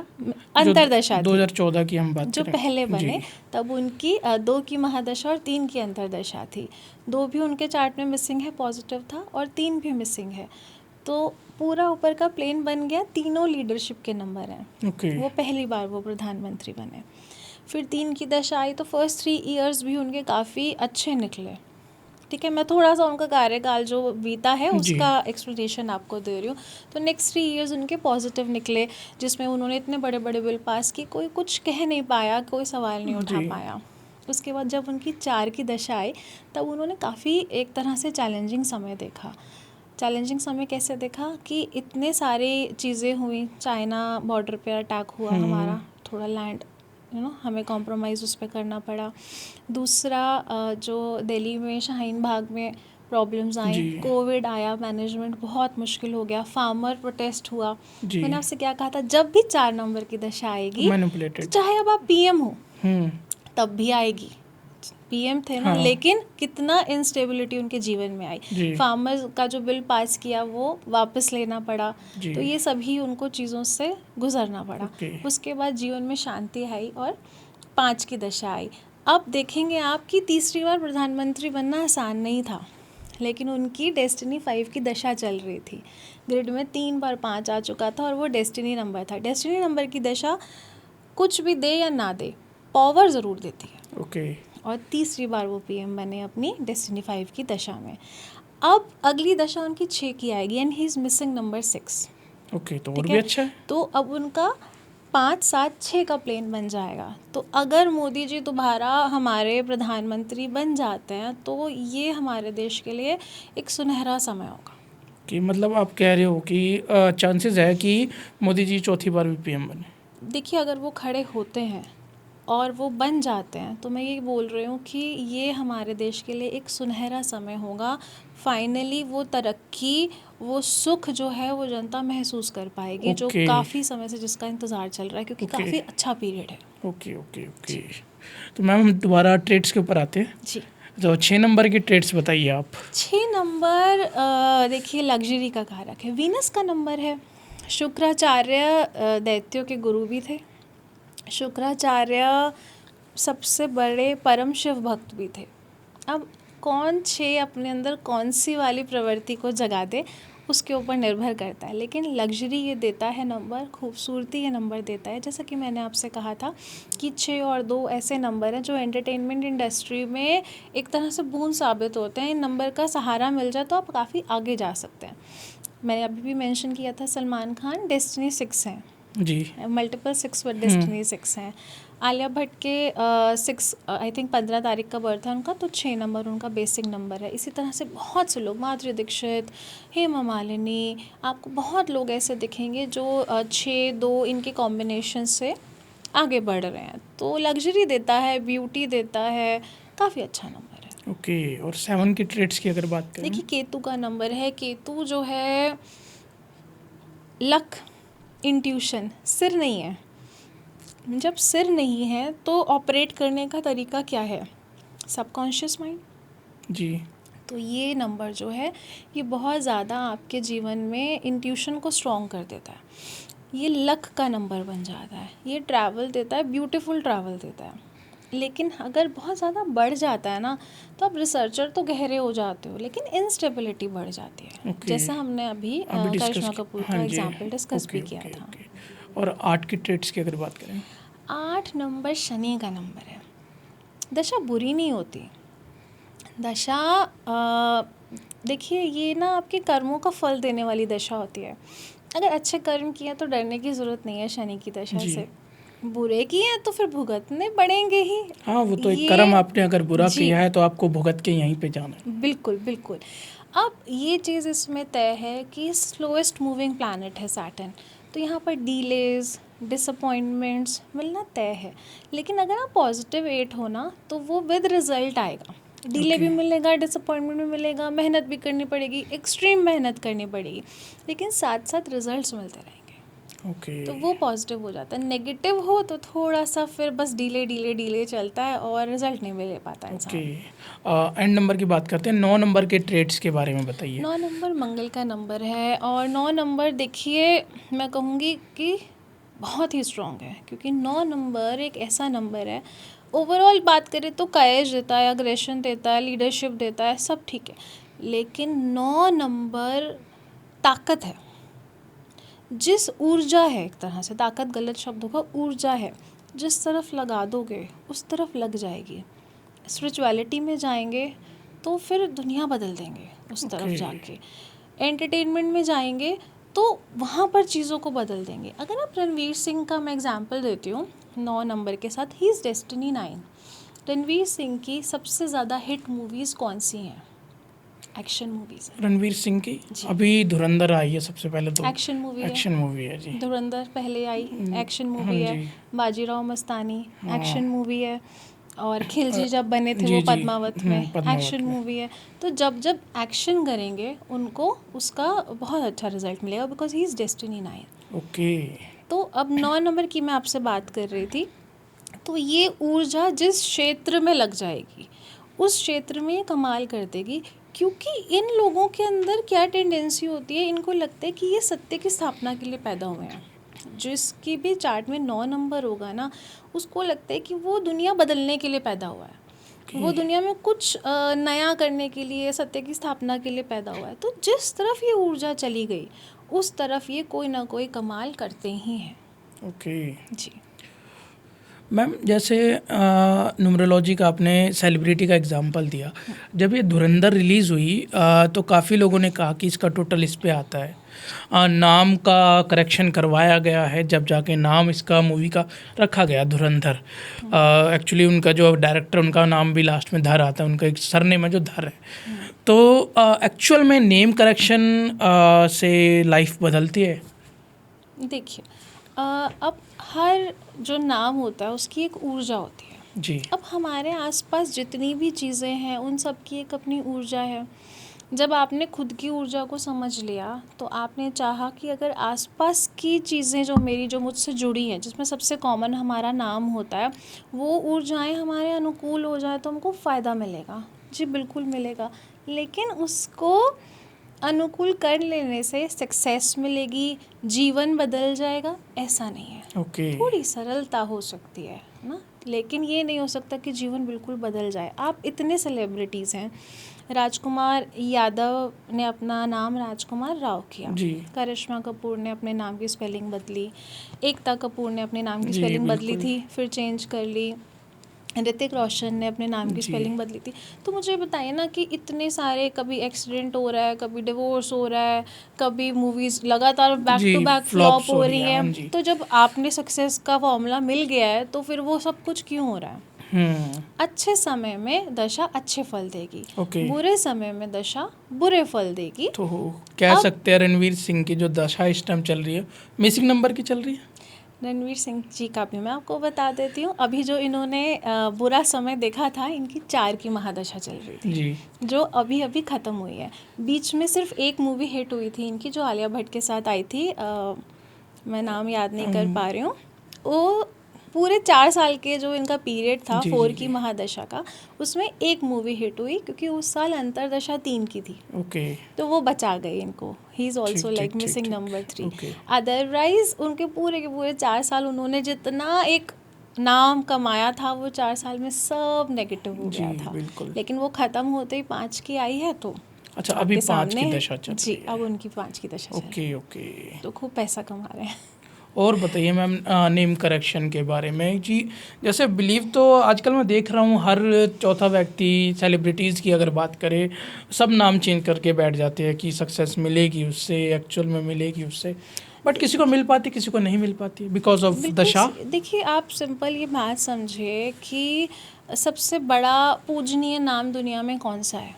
अंतरदशा थी। 2014 की हम बात जो करें पहले बने तब उनकी 2 की महादशा और 3 की अंतरदशा थी। 2 भी उनके चार्ट में मिसिंग है, पॉजिटिव था, और 3 भी मिसिंग है। तो पूरा ऊपर का प्लेन बन गया, तीनों लीडरशिप के नंबर हैं। ओके। वो पहली बार वो प्रधानमंत्री बने। फिर 3 की दशा आई तो फर्स्ट 3 ईयर्स भी उनके काफ़ी अच्छे निकले। ठीक है, मैं थोड़ा सा उनका कार्यकाल जो बीता है उसका एक्सप्लेनेशन आपको दे रही हूँ। तो नेक्स्ट 3 ईयर्स उनके पॉजिटिव निकले, जिसमें उन्होंने इतने बड़े बड़े बिल पास की, कोई कुछ कह नहीं पाया, कोई सवाल नहीं उठा पाया। उसके बाद जब उनकी 4 की दशा आई तब उन्होंने काफ़ी एक तरह से चैलेंजिंग समय देखा। चैलेंजिंग समय कैसे देखा कि इतने सारी चीज़ें हुई, चाइना बॉर्डर पे अटैक हुआ हमारा, थोड़ा लैंड हमें कॉम्प्रोमाइज़ उस पर करना पड़ा। दूसरा, जो दिल्ली में शाहीन बाग में प्रॉब्लम्स आई, कोविड आया, मैनेजमेंट बहुत मुश्किल हो गया, फार्मर प्रोटेस्ट हुआ। मैंने आपसे क्या कहा था, जब भी 4 नंबर की दशा आएगी, तो चाहे अब आप पीएम हो तब भी आएगी। पीएम थे ना, लेकिन कितना इंस्टेबिलिटी उनके जीवन में आई। फार्मर्स का जो बिल पास किया वो वापस लेना पड़ा, तो ये सभी उनको चीज़ों से गुजरना पड़ा। उसके बाद जीवन में शांति आई और 5 की दशा आई। अब देखेंगे आप कि तीसरी बार प्रधानमंत्री बनना आसान नहीं था, लेकिन उनकी डेस्टिनी 5 की दशा चल रही थी। ग्रिड में 3 बार 5 आ चुका था और वो डेस्टिनी नंबर था। डेस्टिनी नंबर की दशा कुछ भी दे या ना दे, पावर ज़रूर देती है। ओके। और तीसरी बार वो पीएम बने अपनी डेस्टिनी 5 की दशा में। अब अगली दशा उनकी 6 की आएगी and he is missing number 6। Okay, तो और भी अच्छा है। तो अब उनका 5, 7, 6 का प्लेन बन जाएगा। तो अगर मोदी जी दोबारा हमारे प्रधानमंत्री बन जाते हैं तो ये हमारे देश के लिए एक सुनहरा समय होगा। कि मतलब आप कह रहे हो कि चांसेस है कि मोदी जी चौथी बार भी पीएम बने। देखिए, अगर वो खड़े होते हैं और वो बन जाते हैं तो मैं ये बोल रही हूँ कि ये हमारे देश के लिए एक सुनहरा समय होगा। फाइनली वो तरक्की, वो सुख जो है वो जनता महसूस कर पाएगी, जो काफ़ी समय से जिसका इंतज़ार चल रहा है, क्योंकि काफ़ी अच्छा पीरियड है। Okay okay okay. तो मैम हम दोबारा ट्रेड्स के ऊपर आते हैं जी। तो 6 नंबर की ट्रेड्स बताइए आप। 6 नंबर देखिए लग्जरी का कारक है, वीनस का नंबर है। शुक्राचार्य दैत्यों के गुरु भी थे। शुक्राचार्य सबसे बड़े परम शिव भक्त भी थे। अब कौन 6 अपने अंदर कौन सी वाली प्रवृत्ति को जगा दे उसके ऊपर निर्भर करता है, लेकिन लग्जरी ये देता है नंबर, खूबसूरती ये नंबर देता है। जैसा कि मैंने आपसे कहा था कि 6 और 2 ऐसे नंबर हैं जो एंटरटेनमेंट इंडस्ट्री में एक तरह से बूंद साबित होते हैं। इन नंबर का सहारा मिल जाए तो आप काफ़ी आगे जा सकते हैं। मैंने अभी भी मेंशन किया था, सलमान खान डेस्टिनी 6 हैं जी, मल्टीपल 6 पर डेस्टिनी 6 हैं। आलिया भट्ट के 6 आई थिंक 15 तारीख का बर्थ है उनका, तो 6 नंबर उनका बेसिक नंबर है। इसी तरह से बहुत से लोग, माधुरी दीक्षित, हेमा मालिनी, आपको बहुत लोग ऐसे दिखेंगे जो 6 2 इनके कॉम्बिनेशन से आगे बढ़ रहे हैं। तो लग्जरी देता है, ब्यूटी देता है, काफ़ी अच्छा नंबर है। ओके, और 7 की ट्रेड्स की अगर बात करें? देखिए केतु का नंबर है। केतु जो है लक, इंट्यूशन, सिर नहीं है। जब सिर नहीं है तो ऑपरेट करने का तरीका क्या है? Subconscious mind. जी। तो ये नंबर जो है ये बहुत ज़्यादा आपके जीवन में इंट्यूशन को स्ट्रॉन्ग कर देता है। ये लक का नंबर बन जाता है। ये ट्रैवल देता है, ब्यूटीफुल ट्रैवल देता है। लेकिन अगर बहुत ज़्यादा बढ़ जाता है ना, तो आप रिसर्चर तो गहरे हो जाते हो, लेकिन इंस्टेबिलिटी बढ़ जाती है। Okay. जैसा हमने अभी डिस्कस करिश्मा कपूर का हाँ जी, एग्जाम्पल डिस्कस भी ओके किया ओके था। ओके। और 8 की ट्रेड्स की अगर बात करें? 8 नंबर शनि का नंबर है। दशा बुरी नहीं होती। दशा देखिए ये ना आपके कर्मों का फल देने वाली दशा होती है। अगर अच्छे कर्म किए तो डरने की ज़रूरत नहीं है शनि की दशा जी। से। बुरे किए हैं तो फिर भुगतने पड़ेंगे ही। हाँ, वो तो एक ये कर्म आपने अगर बुरा जी, किया है तो आपको भुगत के यहीं पे जाना है। बिल्कुल बिल्कुल। अब ये चीज़ इसमें तय है कि स्लोएस्ट मूविंग प्लैनेट है सैटर्न, तो यहाँ पर डीलेज, डिसअपॉइंटमेंट्स मिलना तय है। लेकिन अगर आप पॉजिटिव 8 हो ना, तो वो विद रिजल्ट आएगा। डीले भी Okay. मिलेगा, डिसअपॉइंटमेंट भी मिलेगा, मेहनत भी करनी पड़ेगी, एक्सट्रीम मेहनत करनी पड़ेगी, लेकिन साथ साथ रिजल्ट्स मिलते रहेंगे। ओके। तो वो पॉजिटिव हो जाता है। नेगेटिव हो तो थोड़ा सा फिर बस डीले डीले डीले चलता है और रिजल्ट नहीं मिल पाता ओके। इंसान। एंड नंबर की बात करते हैं। 9 नंबर के ट्रेड्स के बारे में बताइए। 9 नंबर मंगल का नंबर है और 9 नंबर देखिए मैं कहूँगी कि बहुत ही स्ट्रॉन्ग है, क्योंकि 9 नंबर एक ऐसा नंबर है, ओवरऑल बात करें तो करेज देता है, अग्रेशन देता है, लीडरशिप देता है, सब ठीक है। लेकिन 9 नंबर ताकत है। जिस ऊर्जा है, एक तरह से ताकत गलत शब्द होगा, ऊर्जा है, जिस तरफ लगा दोगे उस तरफ लग जाएगी। स्पिरिचुअलिटी में जाएंगे तो फिर दुनिया बदल देंगे उस तरफ Okay. जाके। एंटरटेनमेंट में जाएंगे तो वहाँ पर चीज़ों को बदल देंगे। अगर आप रणवीर सिंह का मैं एग्जांपल देती हूँ 9 नंबर के साथ, ही इज़ डेस्टिनी 9। रणवीर सिंह की सबसे ज़्यादा हिट मूवीज़ कौन सी हैं? एक्शन मूवीज़ हैं। रणवीर सिंह की जी। अभी धुरंधर आई है सबसे पहले तो। एक्शन मूवी है। एक्शन मूवी है जी। धुरंधर पहले आई, एक्शन हाँ मूवी है। जी। बाजीराव मस्तानी हाँ। एक्शन मूवी है। और खिलजी जब बने थे जी, वो जी। पद्मावत में पद्मावत एक्शन में। मूवी है। तो जब जब एक्शन करेंगे उनको उसका बहुत अच्छा रिजल्ट मिलेगा, because he is destiny 9। Okay. तो अब 9 नंबर की मैं आपसे बात कर रही थी, तो ये ऊर्जा जिस क्षेत्र में लग जाएगी उस क्षेत्र में ये कमाल कर देगी। क्योंकि इन लोगों के अंदर क्या टेंडेंसी होती है, इनको लगता है कि ये सत्य की स्थापना के लिए पैदा हुए हैं। जिसकी भी चार्ट में 9 नंबर होगा ना, उसको लगता है कि वो दुनिया बदलने के लिए पैदा हुआ है। वो दुनिया में कुछ नया करने के लिए, सत्य की स्थापना के लिए पैदा हुआ है। तो जिस तरफ ये ऊर्जा चली गई उस तरफ ये कोई ना कोई कमाल करते ही हैं। ओके। जी। मैम, जैसे न्यूमरोलॉजी का आपने सेलिब्रिटी का एग्जांपल दिया, जब ये धुरंधर रिलीज़ हुई तो काफ़ी लोगों ने कहा कि इसका टोटल इस पे आता है। नाम का करेक्शन करवाया गया है, जब जाके नाम इसका मूवी का रखा गया धुरंधर। एक्चुअली उनका जो डायरेक्टर, उनका नाम भी लास्ट में धर आता है, उनका एक सरनेम है जो धर है। तो एक्चुअल में नेम करेक्शन से लाइफ बदलती है? देखिए अब हर जो नाम होता है उसकी एक ऊर्जा होती है। जी। अब हमारे आसपास जितनी भी चीज़ें हैं उन सब की एक अपनी ऊर्जा है। जब आपने खुद की ऊर्जा को समझ लिया तो आपने चाहा कि अगर आसपास की चीज़ें जो मुझसे जुड़ी हैं, जिसमें सबसे कॉमन हमारा नाम होता है, वो ऊर्जाएं हमारे अनुकूल हो जाए तो हमको फ़ायदा मिलेगा। जी बिल्कुल मिलेगा, लेकिन उसको अनुकूल कर लेने से सक्सेस मिलेगी, जीवन बदल जाएगा, ऐसा नहीं है। ओके। थोड़ी सरलता हो सकती है ना, लेकिन ये नहीं हो सकता कि जीवन बिल्कुल बदल जाए। आप इतने सेलिब्रिटीज़ हैं, राजकुमार यादव ने अपना नाम राजकुमार राव किया, जी। करिश्मा कपूर ने अपने नाम की स्पेलिंग बदली, एकता कपूर ने अपने नाम की जी, स्पेलिंग बदली बिल्कुल। थी फिर चेंज कर ली, ऋतिक रोशन ने अपने नाम की जी। स्पेलिंग बदली थी। तो मुझे बताइए ना कि इतने सारे, कभी एक्सीडेंट हो रहा है, कभी डिवोर्स हो रहा है, कभी मूवीज़ लगातार बैक जी, टू बैक फ्लॉप्स फ्लॉप हो हो रही रही है, हाँ हैं। जी। तो जब आपने सक्सेस का फॉर्मूला मिल गया है तो फिर वो सब कुछ क्यों हो रहा है? अच्छे समय में दशा अच्छे फल देगी, ओके। बुरे समय में दशा बुरे फल देगी। तो कह अब सकते हैं रणवीर सिंह की जो दशा इस टाइम चल रही है मिसिंग नंबर की चल रही है। रणवीर सिंह जी का भी मैं आपको बता देती हूँ। अभी जो इन्होंने बुरा समय देखा था, इनकी 4 की महादशा चल रही थी, जी। जो अभी अभी ख़त्म हुई है। बीच में सिर्फ एक मूवी हिट हुई थी इनकी, जो आलिया भट्ट के साथ आई थी, मैं नाम याद नहीं कर पा रही हूँ। वो पूरे 4 साल के जो इनका पीरियड था जी, 4 जी, की जी। महादशा का, उसमें एक मूवी हिट हुई क्योंकि उस साल अंतरदशा 3 की थी, ओके। तो वो बचा गई इनको। ही इज़ ऑल्सो ठीक, लाइक ठीक, मिसिंग ठीक, नंबर 3। ओके। अदरवाइज उनके पूरे के पूरे 4 साल उन्होंने जितना एक नाम कमाया था, वो 4 साल में सब नेगेटिव हो जी, गया था। बिल्कुल। लेकिन वो ख़त्म होते ही 5 की आई है, तो अच्छा, अभी आपके 5 की सामने दशा चल जी, रही है। अब उनकी 5 की दशा चल रही ओके, ओके। है, तो खूब पैसा कमा रहे हैं। और बताइए मैम, नेम करेक्शन के बारे में जी। जैसे बिलीव तो आजकल मैं देख रहा हूँ हर चौथा व्यक्ति, सेलिब्रिटीज़ की अगर बात करें, सब नाम चेंज करके बैठ जाते हैं कि सक्सेस मिलेगी उससे, एक्चुअल में मिलेगी उससे, बट किसी को मिल पाती, किसी को नहीं मिल पाती बिकॉज ऑफ दशा। देखिए, आप सिंपल ये बात समझिए कि सबसे बड़ा पूजनीय नाम दुनिया में कौन सा है?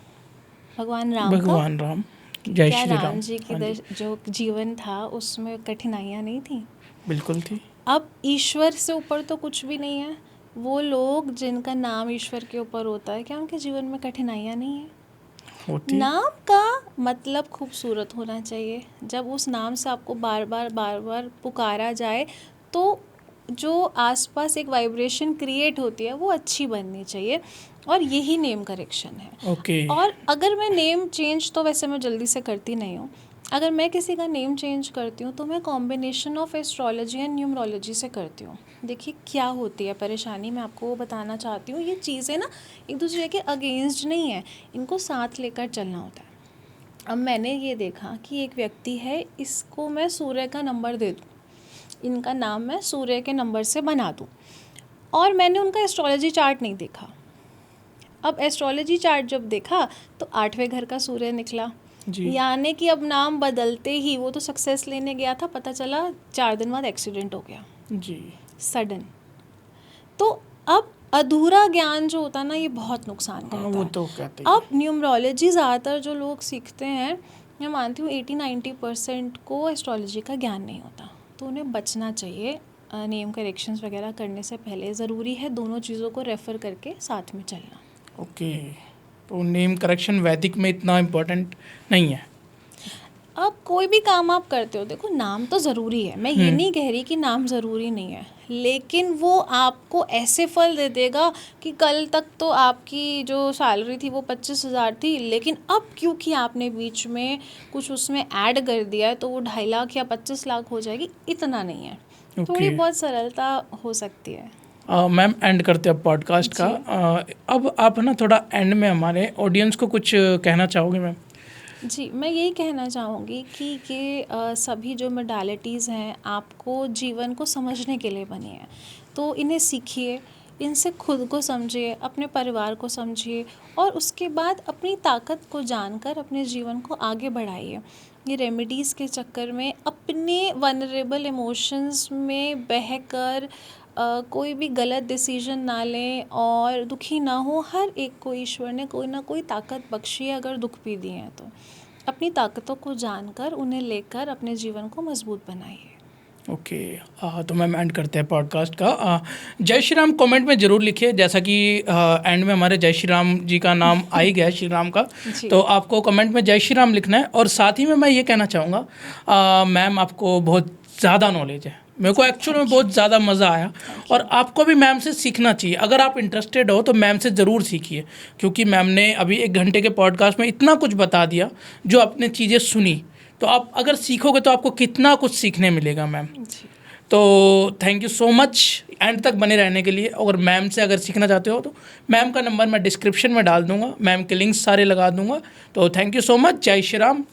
भगवान राम का। भगवान राम, जय क्या श्री राम राम। जी की हाँ जी, जो जीवन था उसमें कठिनाइयाँ नहीं थी? बिल्कुल थी। अब ईश्वर से ऊपर तो कुछ भी नहीं है। वो लोग जिनका नाम ईश्वर के ऊपर होता है, क्या उनके जीवन में कठिनाइयाँ नहीं है? होती। नाम का मतलब खूबसूरत होना चाहिए। जब उस नाम से आपको बार बार पुकारा जाए, तो जो आसपास एक वाइब्रेशन क्रिएट होती है वो अच्छी बननी चाहिए, और यही नेम करेक्शन है। ओके। और अगर मैं नेम चेंज, तो वैसे मैं जल्दी से करती नहीं हूँ। अगर मैं किसी का नेम चेंज करती हूँ तो मैं combination of astrology and numerology से करती हूँ। देखिए क्या होती है परेशानी, मैं आपको वो बताना चाहती हूँ। ये चीज़ें ना एक दूसरे के अगेंस्ट नहीं है, इनको साथ लेकर चलना होता है। अब मैंने ये देखा कि एक व्यक्ति है, इसको मैं सूर्य का नंबर दे दूँ, इनका नाम मैं सूर्य के नंबर से बना दूँ, और मैंने उनका एस्ट्रोलॉजी चार्ट नहीं देखा। अब एस्ट्रोलॉजी चार्ट जब देखा तो 8वें घर का सूर्य निकला, जी। यानी कि अब नाम बदलते ही, वो तो सक्सेस लेने गया था, पता चला 4 दिन बाद एक्सीडेंट हो गया, जी। सडन। तो अब अधूरा ज्ञान जो होता है ना, ये बहुत नुकसान करता हाँ, है। वो तो कहते ही अब न्यूमरोलॉजी ज़्यादातर जो लोग सीखते हैं, मैं मानती हूँ 80-90% को एस्ट्रोलॉजी का ज्ञान नहीं होता, तो उन्हें बचना चाहिए नेम करेक्शंस वगैरह करने से पहले। ज़रूरी है दोनों चीज़ों को रेफ़र करके साथ में चलना। ओके। तो नेम करेक्शन वैदिक में इतना इम्पोर्टेंट नहीं है। अब कोई भी काम आप करते हो, देखो नाम तो ज़रूरी है, मैं ये नहीं कह रही कि नाम ज़रूरी नहीं है, लेकिन वो आपको ऐसे फल दे देगा कि कल तक तो आपकी जो सैलरी थी वो 25,000 थी, लेकिन अब क्योंकि आपने बीच में कुछ उसमें ऐड कर दिया है तो वो 2.5 लाख या 25 लाख हो जाएगी, इतना नहीं है। थोड़ी बहुत सरलता हो सकती है। मैम एंड करते हैं अब पॉडकास्ट का। अब आप ना थोड़ा एंड में हमारे ऑडियंस को कुछ कहना चाहोगे मैम? जी, मैं यही कहना चाहूँगी कि ये सभी जो मोडालिटीज़ हैं आपको जीवन को समझने के लिए बनी है, तो इन्हें सीखिए, इनसे खुद को समझिए, अपने परिवार को समझिए, और उसके बाद अपनी ताकत को जानकर अपने जीवन को आगे बढ़ाइए। ये रेमेडीज़ के चक्कर में अपने वनरेबल इमोशंस में बहकर कोई भी गलत डिसीजन ना लें और दुखी ना हो। हर एक को ईश्वर ने कोई ना कोई ताकत बख्शी है, अगर दुख भी दिए हैं तो अपनी ताकतों को जानकर उन्हें लेकर अपने जीवन को मजबूत बनाइए। ओके। तो मैम एंड करते हैं पॉडकास्ट का। जय श्री राम कमेंट में ज़रूर लिखिए, जैसा कि एंड में हमारे जय श्री राम जी का नाम आ ही गया है, श्री राम का, तो आपको कमेंट में जय श्री राम लिखना है। और साथ ही में मैं ये कहना चाहूँगा, मैम आपको बहुत ज़्यादा नॉलेज है, मेरे को एक्चुअल में बहुत ज़्यादा मज़ा आया, और आपको भी मैम से सीखना चाहिए। अगर आप इंटरेस्टेड हो तो मैम से ज़रूर सीखिए, क्योंकि मैम ने अभी 1 घंटे के पॉडकास्ट में इतना कुछ बता दिया, जो आपने चीज़ें सुनी, तो आप अगर सीखोगे तो आपको कितना कुछ सीखने मिलेगा मैम। तो thank you so much and तक बने रहने के लिए। और मैम से अगर सीखना चाहते हो तो मैम का नंबर मैं डिस्क्रिप्शन में डाल दूंगा, मैम के लिंक्स सारे लगा दूंगा। तो थैंक यू सो मच। जय श्री राम।